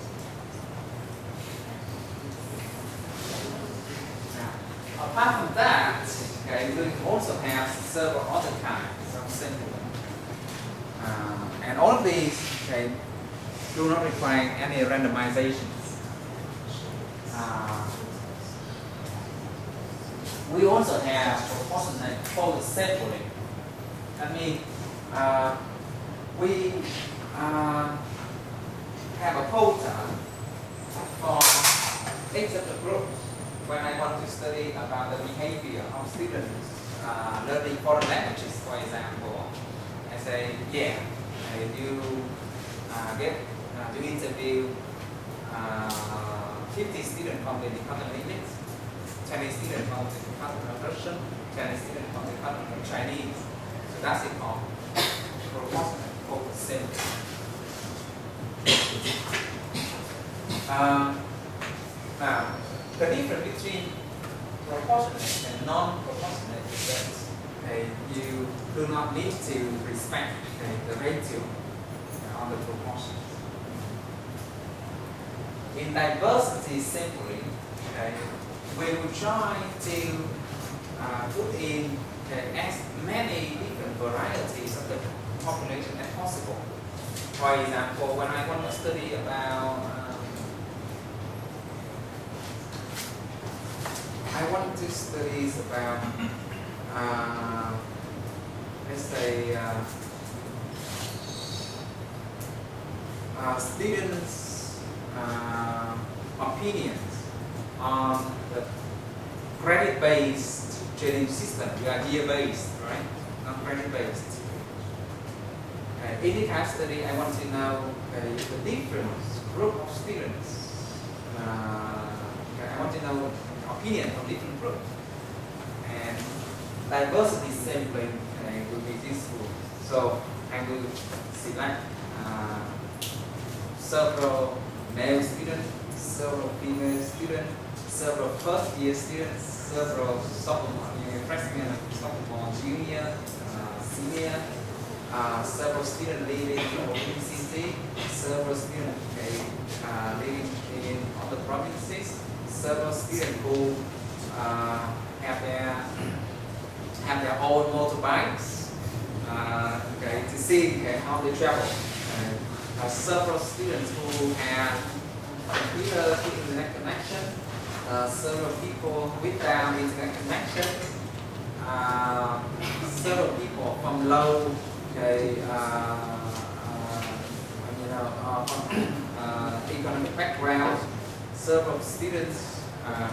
Apart from that, we also have several other kinds of sampling. And all of these do not require any randomizations. We also have proportionate fold sampling. I mean, we have a quota for each of the groups. When I want to study about the behavior of students learning foreign languages, for example, I say, yeah, you get to interview 50 students from the Department of English, 20 students from the Department of Russian, 20 students from the Department of Chinese. So that's it called proportionate quota symbol. Now, the difference between proportionate and non-proportionate is that you do not need to respect the ratio on the proportion. In diversity simply, we will try to put in as many different varieties of the population as possible. For example, when I want to study about let's say students' opinions on the credit-based training system. We are year-based, right? Not credit-based. In the case study, I want to know the different group of students. I want to know opinion from different groups. And diversity sampling will be useful. So I will select several male students, several female students, several first year students, several sophomore, freshman, sophomore, junior, senior, several students living in OPCC, several students living in other provinces, several students who have their own motorbikes to see how they travel. Several students who have computer internet connection, several people without internet connection, several people from low economic background, several students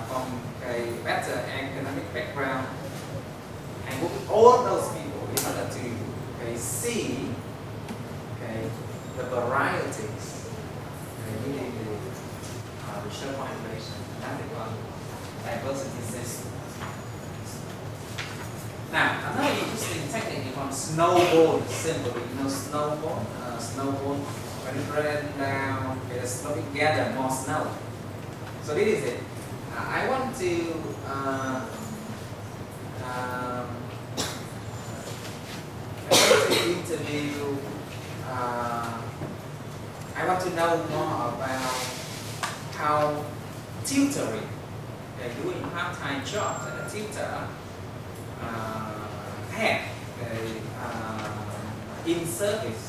from a better economic background, and with all those people in order to see the varieties within the research population. That's called diversity system. Now, another interesting technique is called snowball symbol. You know snowball? Snowball, when you rain down, slowly gather more snow. So this is it. I want to interview. I want to know more about how tutoring, doing part-time jobs as a tutor, have in-service,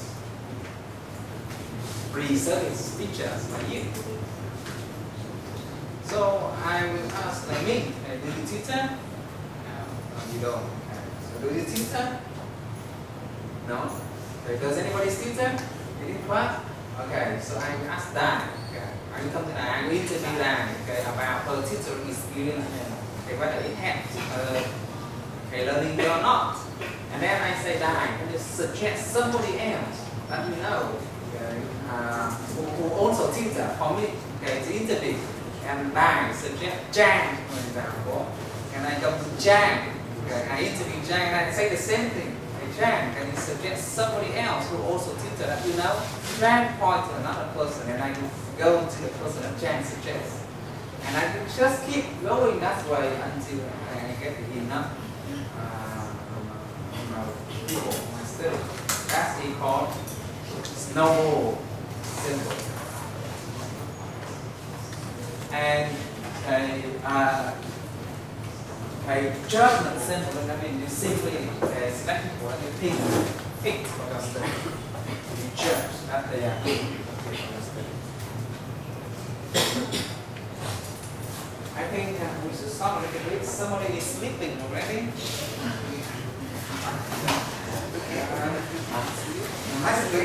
pre-service teachers like you. So I will ask like me, do you tutor? No, you don't. So do you tutor? No? Does anybody tutor? You did what? Okay, so I will ask Dan. I will come to Dan, I will interview Dan about her tutoring experience and whether it helps learning or not. And then I say, Dan, can you suggest somebody else that you know who also tutor for me to interview? And Dan suggest Jan, for example. And I go to Jan. I interview Jan and I say the same thing. Hey Jan, can you suggest somebody else who also tutor that you know? Jan point to another person and I go to the person that Jan suggests. And I just keep going that way until I get enough people in my study. That's called snowball symbol. And a judgment symbol, I mean, you simply select what you think fit for your study. You judge that they are fit for your study. I think we should stop a little bit. Somebody is sleeping already. we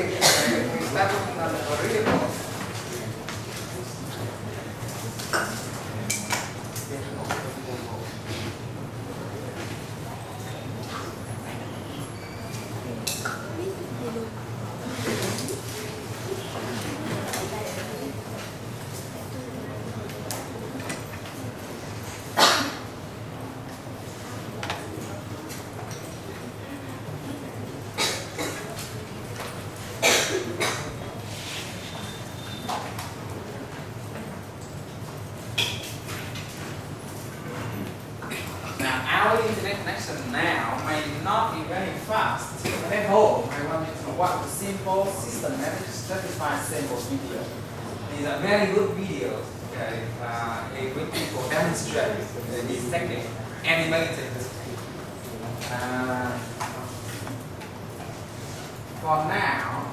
start working on the variable. Now, our internet connection now may not be very fast, but at home, I want you to watch the simple system managed 35 sample video. These are very good videos, okay, in which people demonstrate this technique, animated. For now,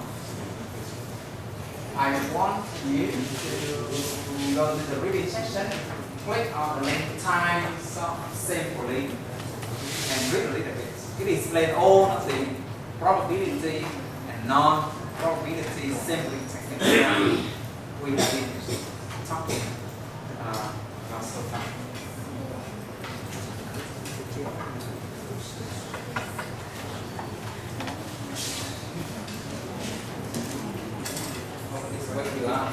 I want you to go to the reading section, click on the link time simply and read a little bit. It explains all of the probability and non-probability sampling techniques we have been talking about so far. Where you are.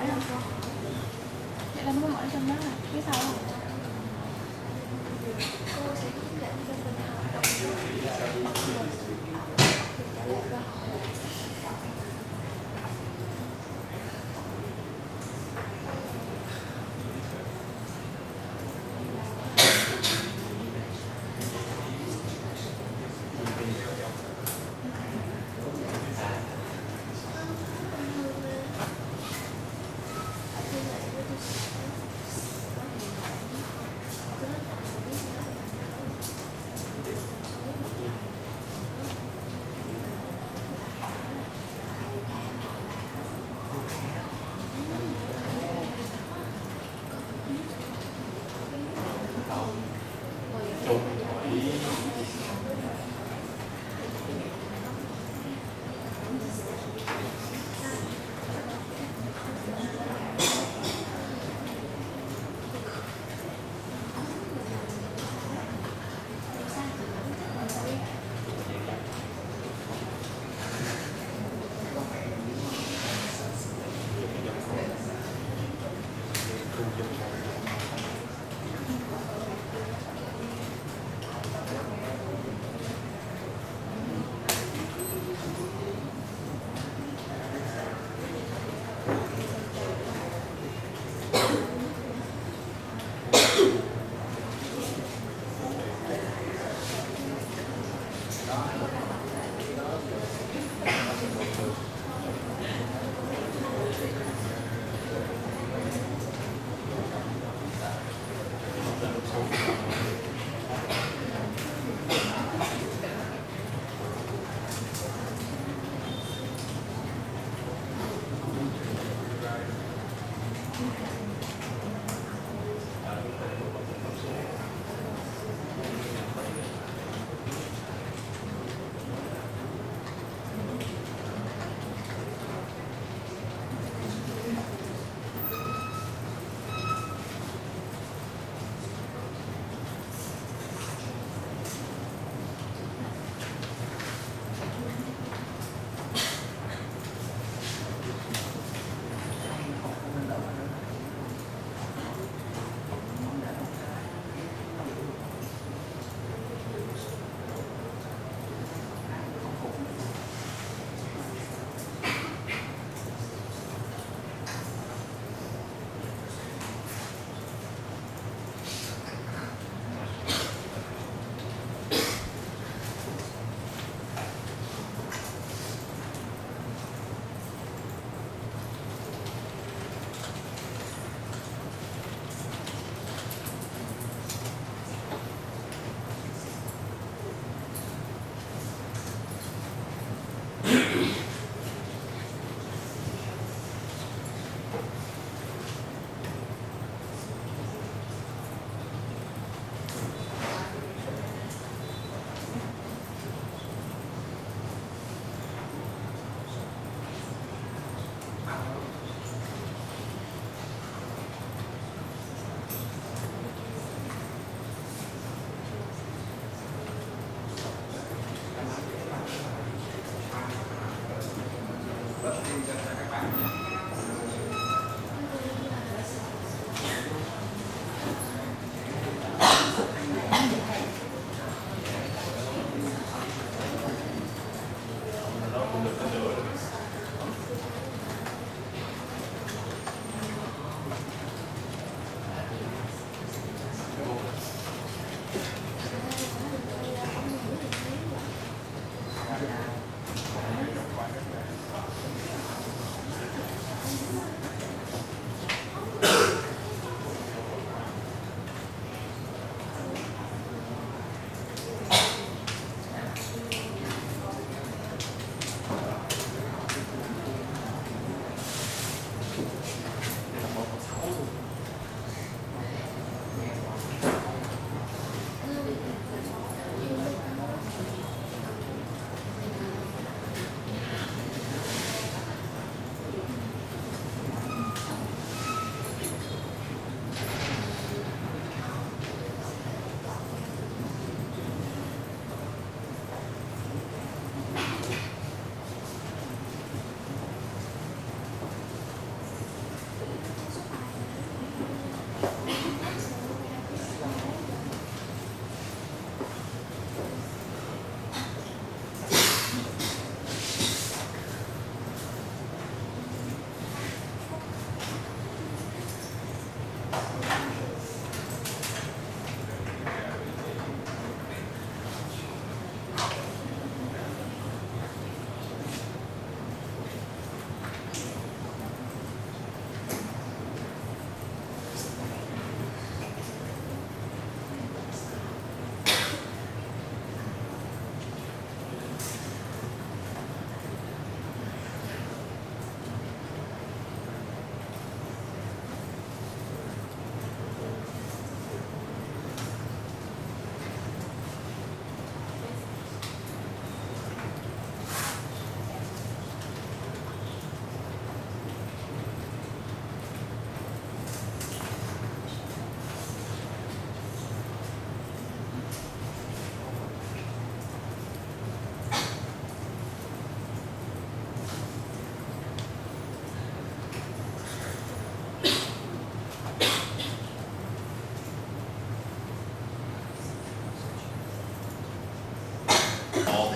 Vậy là nó hỏi trong đó là phía sau không? Cô sẽ hướng dẫn cho mình học động tác trả lời câu hỏi.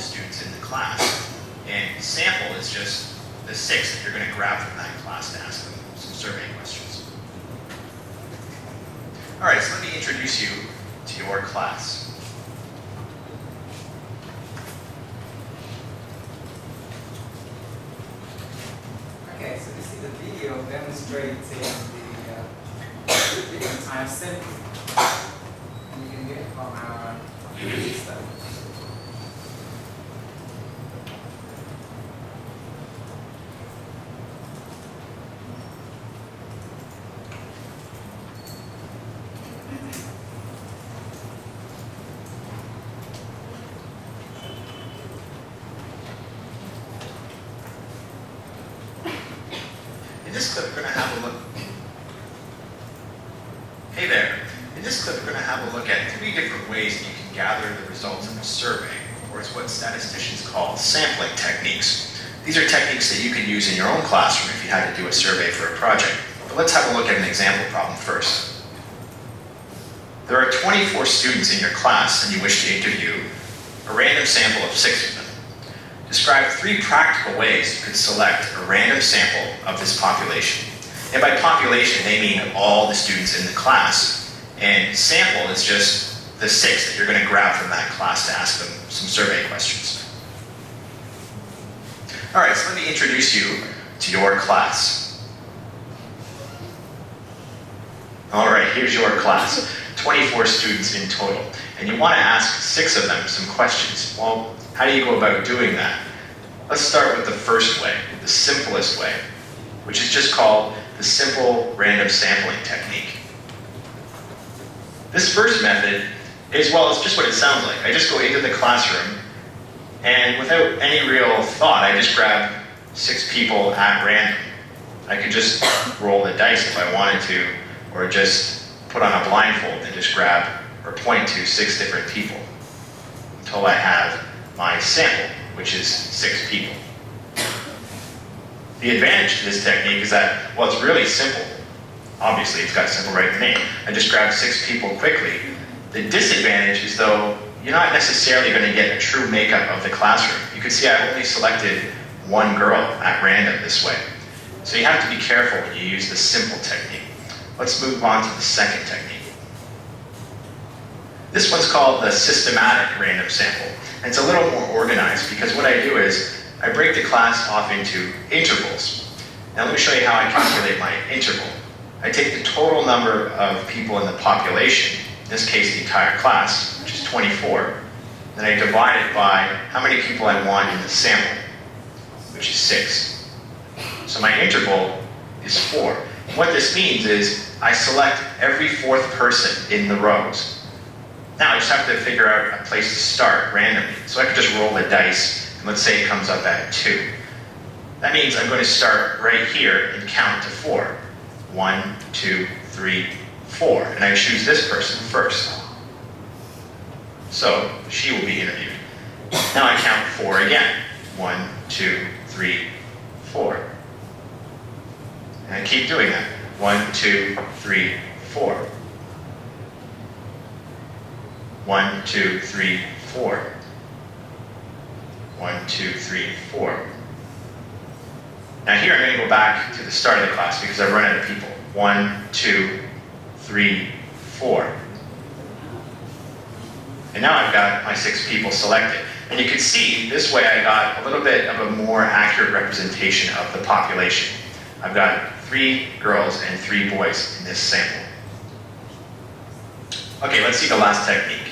the students in the class. And sample is just the 6 that you're going to grab from that class to ask them some survey questions. All right, so let me introduce you to your class. Okay, so this is a video demonstrating the different type sampling. And you can get it from our system. In this clip, we're going to have a look. Hey there. In this clip, we're going to have a look at 3 different ways that you can gather the results of a survey, or it's what statisticians call sampling techniques. These are techniques that you can use in your own classroom if you had to do a survey for a project. But let's have a look at an example problem first. There are 24 students in your class, and you wish to interview a random sample of 6 of them. Describe 3 practical ways you could select a random sample of this population. And by population, they mean all the students in the class. And sample is just the 6 that you're going to grab from that class to ask them some survey questions. All right, so let me introduce you to your class. All right, here's your class. 24 students in total. And you want to ask 6 of them some questions. Well, how do you go about doing that? Let's start with the first way, the simplest way, which is just called the simple random sampling technique. This first method is, well, it's just what it sounds like. I just go into the classroom, and without any real thought, I just grab 6 people at random. I could just roll the dice if I wanted to, or just put on a blindfold and just grab or point to 6 different people until I have my sample, which is 6 people. The advantage to this technique is that, well, it's really simple. Obviously, it's got simple right in the name. I just grab 6 people quickly. The disadvantage is, though, you're not necessarily going to get a true makeup of the classroom. You can see I only selected 1 girl at random this way. So you have to be careful when you use the simple technique. Let's move on to the second technique. This one's called the systematic random sample. And it's a little more organized because what I do is I break the class off into intervals. Now let me show you how I calculate my interval. I take the total number of people in the population, in this case the entire class, which is 24, then I divide it by how many people I want in the sample, which is 6. So my interval is 4. And what this means is I select every 4th person in the rows. Now I just have to figure out a place to start randomly. So I could just roll the dice, and let's say it comes up at 2. That means I'm going to start right here and count to 4. 1, 2, 3, 4. And I choose this person first. So she will be interviewed. Now I count 4 again. 1, 2, 3, 4. And I keep doing that. 1, 2, 3, 4. 1, 2, 3, 4. 1, 2, 3, 4. Now here I'm going to go back to the start of the class because I've run out of people. 1, 2, 3, 4. And now I've got my 6 people selected. And you can see this way I got a little bit of a more accurate representation of the population. I've got 3 girls and 3 boys in this sample. Okay, let's see the last technique.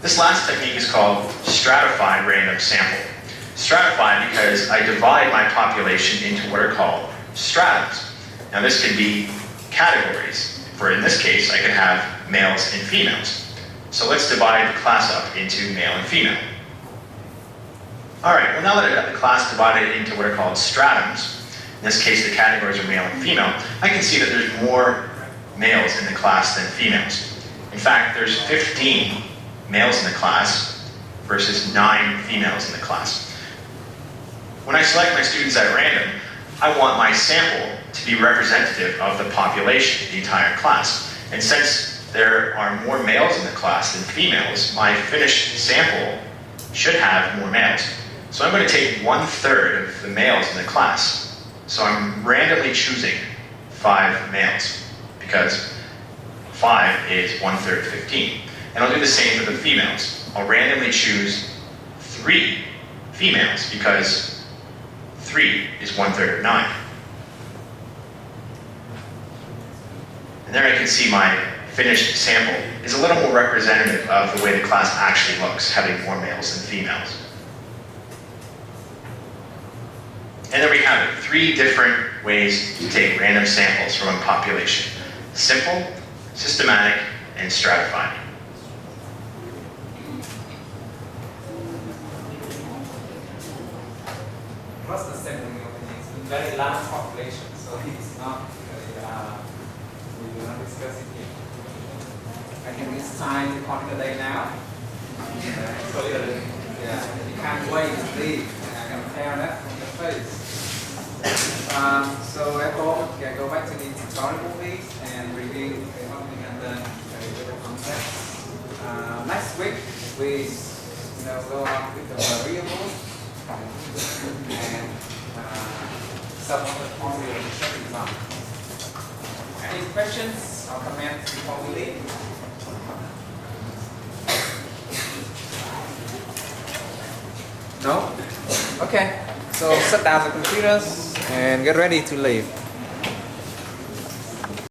This last technique is called stratified random sample. Stratified because I divide my population into what are called stratums. Now this can be categories. For in this case, I could have males and females. So let's divide the class up into male and female. All right, well now that I've got the class divided into what are called stratums, in this case the categories are male and female, I can see that there's more males in the class than females. In fact, there's 15 males in the class versus 9 females in the class. When I select my students at random, I want my sample to be representative of the population, the entire class. And since there are more males in the class than females, my finished sample should have more males. So I'm going to take 1/3 of the males in the class. So I'm randomly choosing 5 males because 5 is 1/3 of 15. And I'll do the same for the females. I'll randomly choose 3 females because 3 is 1/3 of 9. And there I can see my finished sample is a little more representative of the way the class actually looks, having more males than females. And there we have it, 3 different ways to take random samples from a population: simple, systematic, and stratified. Plus the sampling is a very large population, so it's not we will not discuss it here. I think it's time to call it a day now. Yeah, you can't wait to leave. I can tell that from your face. So I go back to the tutorial movies and review the opening and then the concept. Next week we go on with the variables and some of the formulation exam. Any questions or comments before we leave? No? Okay. So shut down the computers and get ready to leave.